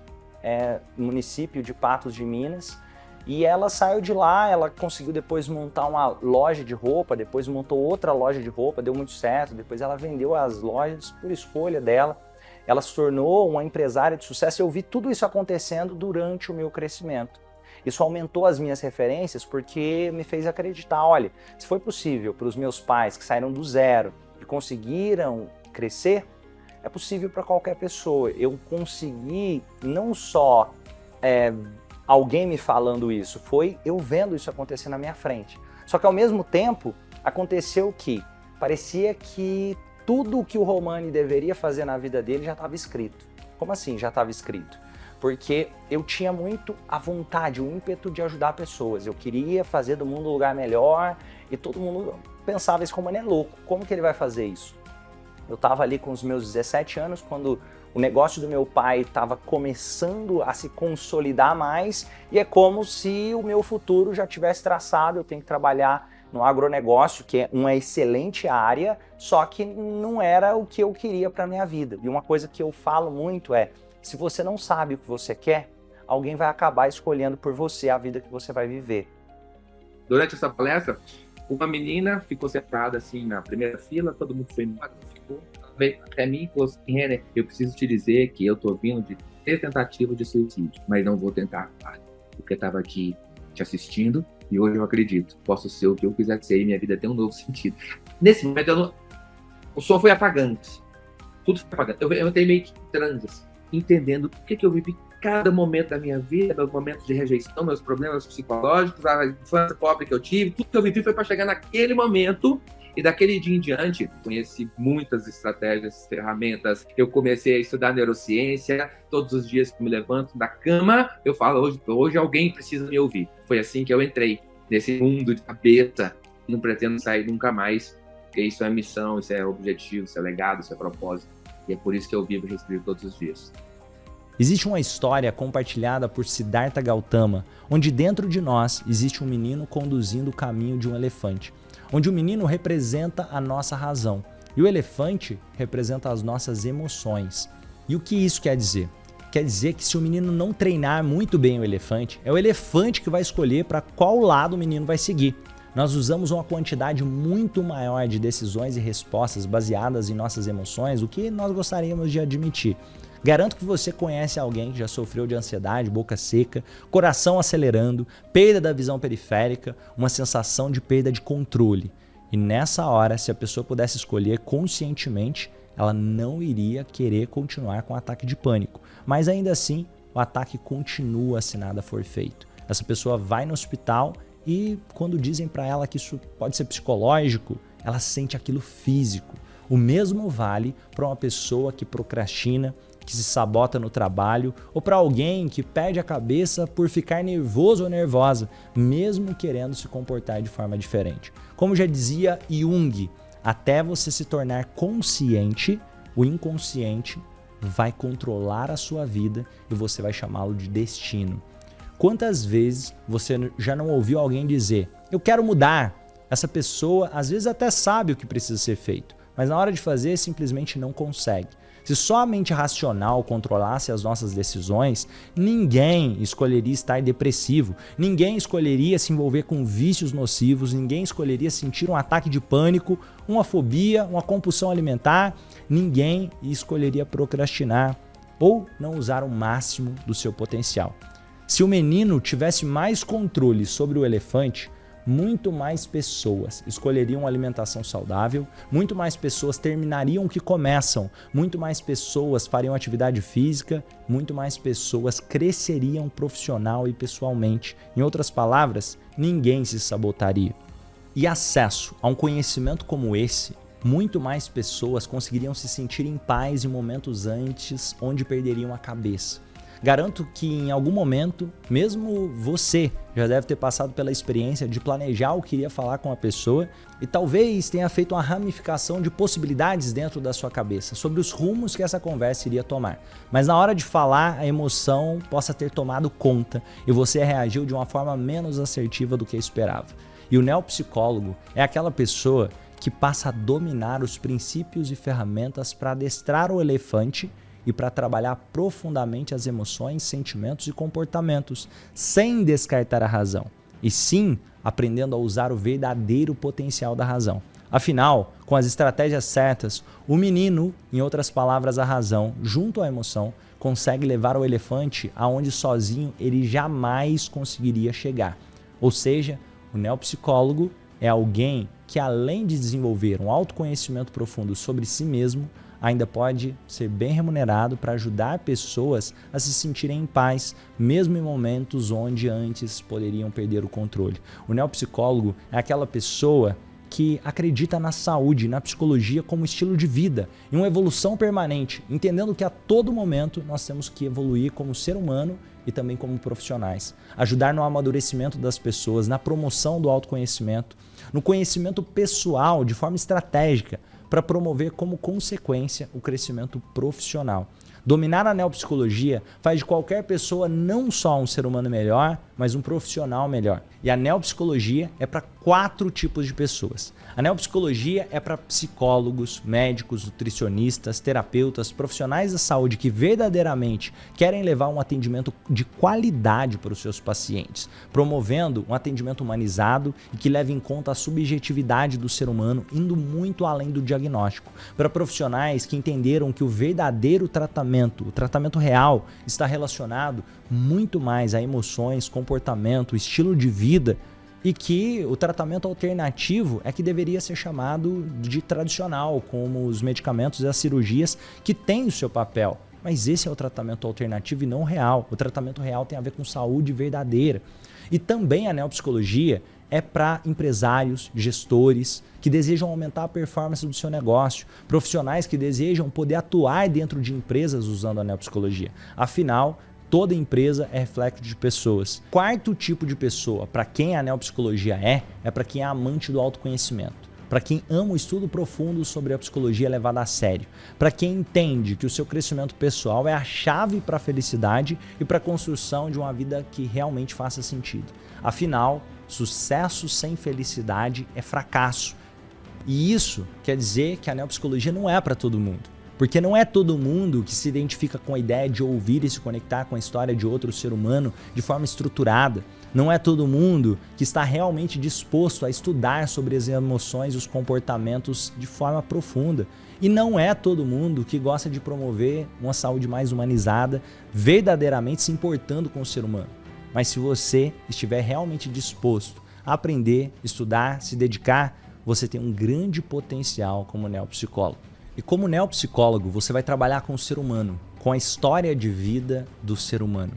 município de Patos de Minas. E ela saiu de lá, ela conseguiu depois montar uma loja de roupa, depois montou outra loja de roupa, deu muito certo, depois ela vendeu as lojas por escolha dela. Ela se tornou uma empresária de sucesso e eu vi tudo isso acontecendo durante o meu crescimento. Isso aumentou as minhas referências porque me fez acreditar, olha, se foi possível para os meus pais que saíram do zero e conseguiram crescer, é possível para qualquer pessoa. Eu consegui não só alguém me falando isso, foi eu vendo isso acontecer na minha frente. Só que ao mesmo tempo aconteceu que parecia que tudo o que o Romani deveria fazer na vida dele já estava escrito. Como assim já estava escrito? Porque eu tinha muito a vontade, o ímpeto de ajudar pessoas. Eu queria fazer do mundo um lugar melhor e todo mundo pensava, esse Romani é louco, como que ele vai fazer isso? Eu estava ali com os meus 17 anos, quando o negócio do meu pai estava começando a se consolidar mais e é como se o meu futuro já tivesse traçado. Eu tenho que trabalhar no agronegócio, que é uma excelente área, só que não era o que eu queria para a minha vida. E uma coisa que eu falo muito é, se você não sabe o que você quer, alguém vai acabar escolhendo por você a vida que você vai viver. Durante essa palestra, uma menina ficou sentada assim na primeira fila, todo mundo foi embora, ficou, veio até mim e falou assim: Renner, eu preciso te dizer que eu tô vindo de 3 tentativas de suicídio, mas não vou tentar, porque eu estava aqui te assistindo e hoje eu acredito, posso ser o que eu quiser ser e minha vida tem um novo sentido. Nesse momento, o som foi apagando, tudo foi apagando. Eu entrei meio que em transe, assim, entendendo o que eu vivi cada momento da minha vida, meus momentos de rejeição, meus problemas psicológicos, a infância pobre que eu tive, tudo que eu vivi foi para chegar naquele momento. E daquele dia em diante, conheci muitas estratégias, ferramentas. Eu comecei a estudar neurociência. Todos os dias que eu me levanto da cama, eu falo, hoje alguém precisa me ouvir. Foi assim que eu entrei nesse mundo de cabeça. Não pretendo sair nunca mais, porque isso é missão, isso é objetivo, isso é legado, isso é propósito. E é por isso que eu vivo e respiro todos os dias. Existe uma história compartilhada por Siddhartha Gautama, onde dentro de nós existe um menino conduzindo o caminho de um elefante, onde o menino representa a nossa razão e o elefante representa as nossas emoções. E o que isso quer dizer? Quer dizer que se o menino não treinar muito bem o elefante, é o elefante que vai escolher para qual lado o menino vai seguir. Nós usamos uma quantidade muito maior de decisões e respostas baseadas em nossas emoções do que nós gostaríamos de admitir. Garanto que você conhece alguém que já sofreu de ansiedade, boca seca, coração acelerando, perda da visão periférica, uma sensação de perda de controle. E nessa hora, se a pessoa pudesse escolher conscientemente, ela não iria querer continuar com o ataque de pânico. Mas ainda assim, o ataque continua se nada for feito. Essa pessoa vai no hospital e quando dizem para ela que isso pode ser psicológico, ela sente aquilo físico. O mesmo vale para uma pessoa que procrastina, que se sabota no trabalho, ou para alguém que perde a cabeça por ficar nervoso ou nervosa, mesmo querendo se comportar de forma diferente. Como já dizia Jung, até você se tornar consciente, o inconsciente vai controlar a sua vida e você vai chamá-lo de destino. Quantas vezes você já não ouviu alguém dizer, eu quero mudar? Essa pessoa às vezes até sabe o que precisa ser feito, mas na hora de fazer simplesmente não consegue. Se só a mente racional controlasse as nossas decisões, ninguém escolheria estar depressivo, ninguém escolheria se envolver com vícios nocivos, ninguém escolheria sentir um ataque de pânico, uma fobia, uma compulsão alimentar, ninguém escolheria procrastinar ou não usar o máximo do seu potencial. Se o menino tivesse mais controle sobre o elefante, muito mais pessoas escolheriam uma alimentação saudável, muito mais pessoas terminariam o que começam, muito mais pessoas fariam atividade física, muito mais pessoas cresceriam profissional e pessoalmente. Em outras palavras, ninguém se sabotaria. E acesso a um conhecimento como esse, muito mais pessoas conseguiriam se sentir em paz em momentos antes onde perderiam a cabeça. Garanto que em algum momento, mesmo você já deve ter passado pela experiência de planejar o que iria falar com a pessoa e talvez tenha feito uma ramificação de possibilidades dentro da sua cabeça sobre os rumos que essa conversa iria tomar. Mas na hora de falar, a emoção possa ter tomado conta e você reagiu de uma forma menos assertiva do que esperava. E o neopsicólogo é aquela pessoa que passa a dominar os princípios e ferramentas para adestrar o elefante e para trabalhar profundamente as emoções, sentimentos e comportamentos, sem descartar a razão, e sim aprendendo a usar o verdadeiro potencial da razão. Afinal, com as estratégias certas, o menino, em outras palavras a razão, junto à emoção, consegue levar o elefante aonde sozinho ele jamais conseguiria chegar. Ou seja, o neopsicólogo é alguém que, além de desenvolver um autoconhecimento profundo sobre si mesmo, ainda pode ser bem remunerado para ajudar pessoas a se sentirem em paz, mesmo em momentos onde antes poderiam perder o controle. O neopsicólogo é aquela pessoa que acredita na saúde, na psicologia como estilo de vida, em uma evolução permanente, entendendo que a todo momento nós temos que evoluir como ser humano e também como profissionais. Ajudar no amadurecimento das pessoas, na promoção do autoconhecimento, no conhecimento pessoal de forma estratégica, para promover como consequência o crescimento profissional. Dominar a neopsicologia faz de qualquer pessoa não só um ser humano melhor, mas um profissional melhor. E a neopsicologia é para 4 tipos de pessoas. A neopsicologia é para psicólogos, médicos, nutricionistas, terapeutas, profissionais da saúde que verdadeiramente querem levar um atendimento de qualidade para os seus pacientes, promovendo um atendimento humanizado e que leve em conta a subjetividade do ser humano, indo muito além do diagnóstico. Para profissionais que entenderam que o verdadeiro tratamento, o tratamento real, está relacionado muito mais a emoções, comportamento, estilo de vida, e que o tratamento alternativo é que deveria ser chamado de tradicional, como os medicamentos e as cirurgias que têm o seu papel. Mas esse é o tratamento alternativo e não real. O tratamento real tem a ver com saúde verdadeira. E também a neopsicologia é para empresários, gestores que desejam aumentar a performance do seu negócio, profissionais que desejam poder atuar dentro de empresas usando a neopsicologia. Afinal, toda empresa é reflexo de pessoas. 4º tipo de pessoa para quem a neopsicologia é para quem é amante do autoconhecimento. Para quem ama o estudo profundo sobre a psicologia levada a sério. Para quem entende que o seu crescimento pessoal é a chave para a felicidade e para a construção de uma vida que realmente faça sentido. Afinal, sucesso sem felicidade é fracasso. E isso quer dizer que a neopsicologia não é para todo mundo. Porque não é todo mundo que se identifica com a ideia de ouvir e se conectar com a história de outro ser humano de forma estruturada. Não é todo mundo que está realmente disposto a estudar sobre as emoções e os comportamentos de forma profunda. E não é todo mundo que gosta de promover uma saúde mais humanizada, verdadeiramente se importando com o ser humano. Mas se você estiver realmente disposto a aprender, estudar, se dedicar, você tem um grande potencial como neopsicólogo. E como neopsicólogo, você vai trabalhar com o ser humano, com a história de vida do ser humano.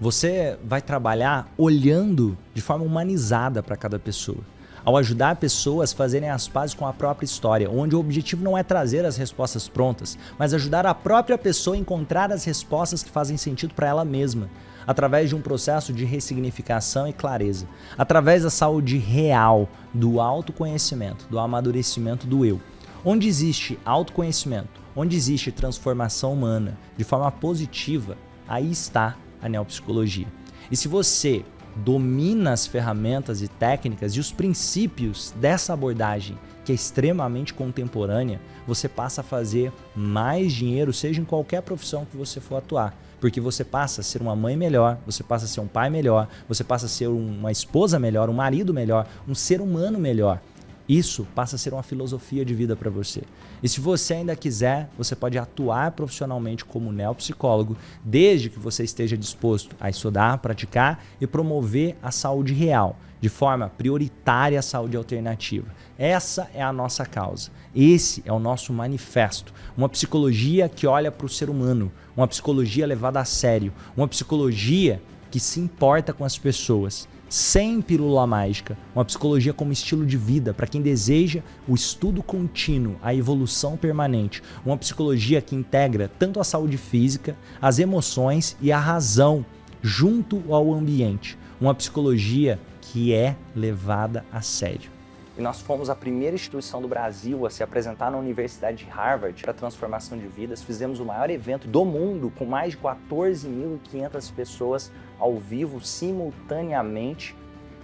Você vai trabalhar olhando de forma humanizada para cada pessoa, ao ajudar pessoas a fazerem as pazes com a própria história, onde o objetivo não é trazer as respostas prontas, mas ajudar a própria pessoa a encontrar as respostas que fazem sentido para ela mesma, através de um processo de ressignificação e clareza, através da saúde real, do autoconhecimento, do amadurecimento do eu. Onde existe autoconhecimento, onde existe transformação humana de forma positiva, aí está a neopsicologia. E se você domina as ferramentas e técnicas e os princípios dessa abordagem, que é extremamente contemporânea, você passa a fazer mais dinheiro, seja em qualquer profissão que você for atuar. Porque você passa a ser uma mãe melhor, você passa a ser um pai melhor, você passa a ser uma esposa melhor, um marido melhor, um ser humano melhor. Isso passa a ser uma filosofia de vida para você. E se você ainda quiser, você pode atuar profissionalmente como neopsicólogo, desde que você esteja disposto a estudar, praticar e promover a saúde real, de forma prioritária a saúde alternativa. Essa é a nossa causa. Esse é o nosso manifesto. Uma psicologia que olha para o ser humano, uma psicologia levada a sério, uma psicologia que se importa com as pessoas. Sem pílula mágica, uma psicologia como estilo de vida para quem deseja o estudo contínuo, a evolução permanente, uma psicologia que integra tanto a saúde física, as emoções e a razão junto ao ambiente, uma psicologia que é levada a sério. E nós fomos a primeira instituição do Brasil a se apresentar na Universidade de Harvard para a transformação de vidas. Fizemos o maior evento do mundo com mais de 14.500 pessoas ao vivo simultaneamente.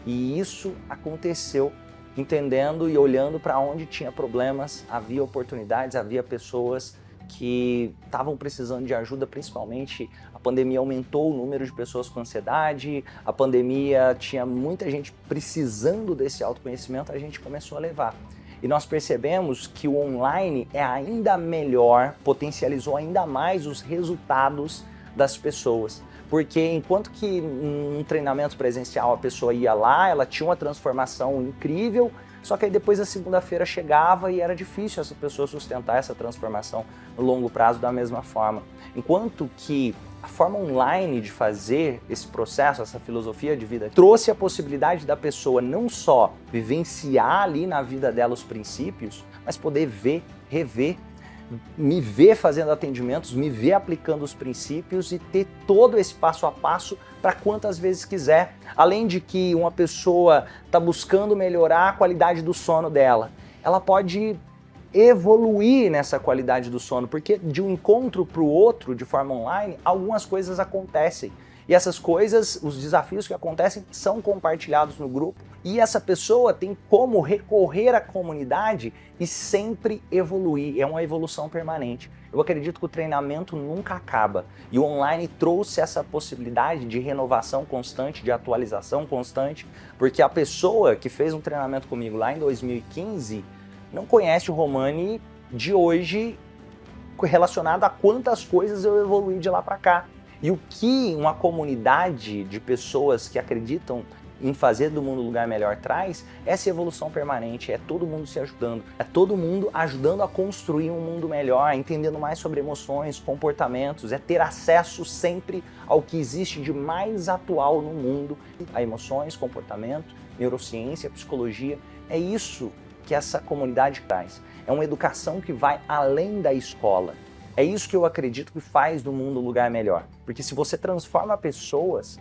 E isso aconteceu entendendo e olhando para onde tinha problemas, havia oportunidades, havia pessoas que estavam precisando de ajuda, principalmente a pandemia aumentou o número de pessoas com ansiedade, a pandemia tinha muita gente precisando desse autoconhecimento, a gente começou a levar. E nós percebemos que o online é ainda melhor, potencializou ainda mais os resultados das pessoas. Porque enquanto que num treinamento presencial a pessoa ia lá, ela tinha uma transformação incrível, só que aí depois a segunda-feira chegava e era difícil essa pessoa sustentar essa transformação no longo prazo da mesma forma. Enquanto que a forma online de fazer esse processo, essa filosofia de vida, trouxe a possibilidade da pessoa não só vivenciar ali na vida dela os princípios, mas poder ver, rever, me ver fazendo atendimentos, me ver aplicando os princípios e ter todo esse passo a passo para quantas vezes quiser. Além de que uma pessoa está buscando melhorar a qualidade do sono dela, ela pode evoluir nessa qualidade do sono, porque de um encontro para o outro, de forma online, algumas coisas acontecem. E essas coisas, os desafios que acontecem, são compartilhados no grupo. E essa pessoa tem como recorrer à comunidade e sempre evoluir. É uma evolução permanente. Eu acredito que o treinamento nunca acaba. E o online trouxe essa possibilidade de renovação constante, de atualização constante, porque a pessoa que fez um treinamento comigo lá em 2015 não conhece o Romani de hoje relacionado a quantas coisas eu evoluí de lá para cá. E o que uma comunidade de pessoas que acreditam em fazer do mundo um lugar melhor traz, essa evolução permanente, é todo mundo se ajudando, é todo mundo ajudando a construir um mundo melhor, entendendo mais sobre emoções, comportamentos, é ter acesso sempre ao que existe de mais atual no mundo, a emoções, comportamento, neurociência, psicologia, é isso que essa comunidade traz. É uma educação que vai além da escola. É isso que eu acredito que faz do mundo um lugar melhor. Porque se você transforma pessoas,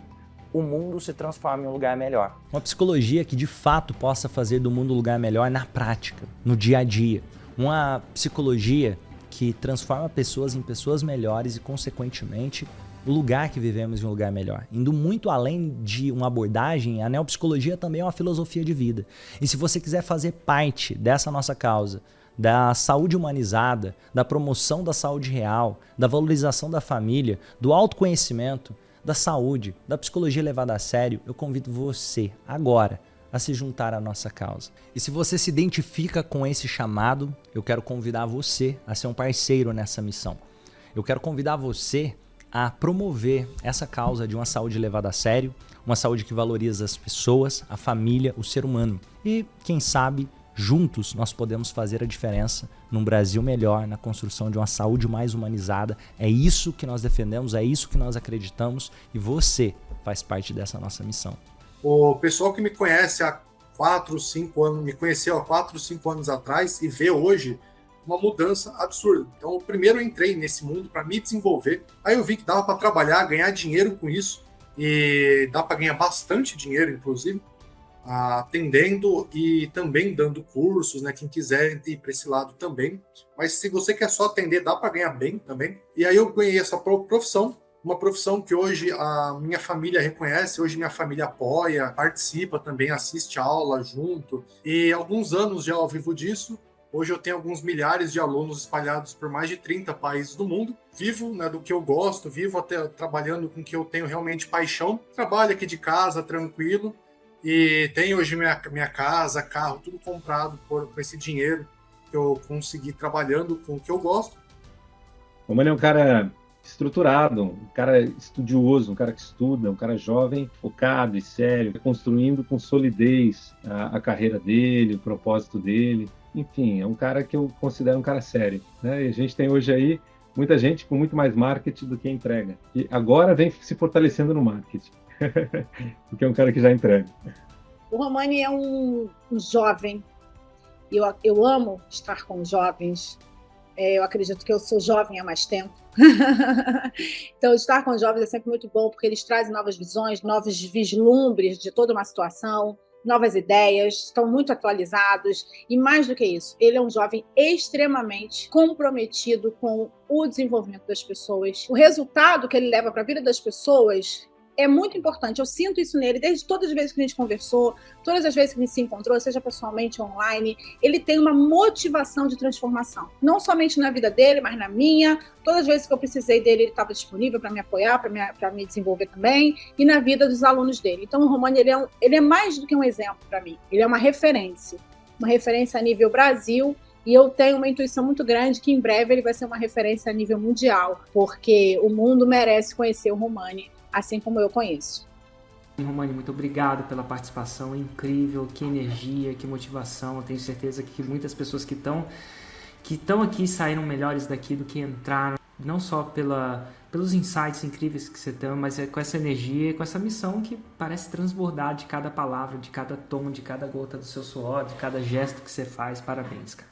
o mundo se transforma em um lugar melhor. Uma psicologia que de fato possa fazer do mundo um lugar melhor na prática, no dia a dia. Uma psicologia que transforma pessoas em pessoas melhores e, consequentemente, o lugar que vivemos em um lugar melhor. Indo muito além de uma abordagem, a neopsicologia também é uma filosofia de vida. E se você quiser fazer parte dessa nossa causa, da saúde humanizada, da promoção da saúde real, da valorização da família, do autoconhecimento, da saúde, da psicologia levada a sério, eu convido você, agora, a se juntar à nossa causa. E se você se identifica com esse chamado, eu quero convidar você a ser um parceiro nessa missão. Eu quero convidar você a promover essa causa de uma saúde levada a sério, uma saúde que valoriza as pessoas, a família, o ser humano. E, quem sabe, juntos nós podemos fazer a diferença num Brasil melhor, na construção de uma saúde mais humanizada. É isso que nós defendemos, é isso que nós acreditamos e você faz parte dessa nossa missão. O pessoal que me conhece há 4, 5 anos, me conheceu há 4, 5 anos atrás e vê hoje uma mudança absurda. Então, primeiro eu entrei nesse mundo para me desenvolver, aí eu vi que dava para trabalhar, ganhar dinheiro com isso, e dá para ganhar bastante dinheiro, inclusive, atendendo e também dando cursos, né? Quem quiser ir para esse lado também. Mas se você quer só atender, dá para ganhar bem também. E aí eu ganhei essa profissão, uma profissão que hoje a minha família reconhece, hoje minha família apoia, participa também, assiste aula junto. E alguns anos já ao vivo disso. Hoje eu tenho alguns milhares de alunos espalhados por mais de 30 países do mundo. Vivo, né, do que eu gosto, vivo até trabalhando com o que eu tenho realmente paixão. Trabalho aqui de casa, tranquilo. E tenho hoje minha casa, carro, tudo comprado com esse dinheiro que eu consegui trabalhando com o que eu gosto. O Romani é um cara estruturado, um cara estudioso, um cara que estuda, um cara jovem, focado e sério, construindo com solidez a carreira dele, o propósito dele. Enfim, é um cara que eu considero um cara sério, né? E a gente tem hoje aí muita gente com muito mais marketing do que entrega. E agora vem se fortalecendo no marketing. Porque é um cara que já entrega. O Romani é um jovem. Eu amo estar com jovens. Eu acredito que eu sou jovem há mais tempo. Então, estar com jovens é sempre muito bom, porque eles trazem novas visões, novos vislumbres de toda uma situação, novas ideias, estão muito atualizados. E mais do que isso, ele é um jovem extremamente comprometido com o desenvolvimento das pessoas. O resultado que ele leva para a vida das pessoas é muito importante. Eu sinto isso nele, desde todas as vezes que a gente conversou, todas as vezes que a gente se encontrou, seja pessoalmente ou online, ele tem uma motivação de transformação. Não somente na vida dele, mas na minha. Todas as vezes que eu precisei dele, ele estava disponível para me apoiar, para me desenvolver também, e na vida dos alunos dele. Então, o Romani, ele é mais do que um exemplo para mim. Ele é uma referência a nível Brasil. E eu tenho uma intuição muito grande que em breve ele vai ser uma referência a nível mundial, porque o mundo merece conhecer o Romani, assim como eu conheço. Romani, muito obrigado pela participação, incrível, que energia, que motivação. Eu tenho certeza que muitas pessoas que estão aqui saíram melhores daqui do que entraram, não só pelos insights incríveis que você tem, mas com essa energia, com essa missão que parece transbordar de cada palavra, de cada tom, de cada gota do seu suor, de cada gesto que você faz. Parabéns, cara.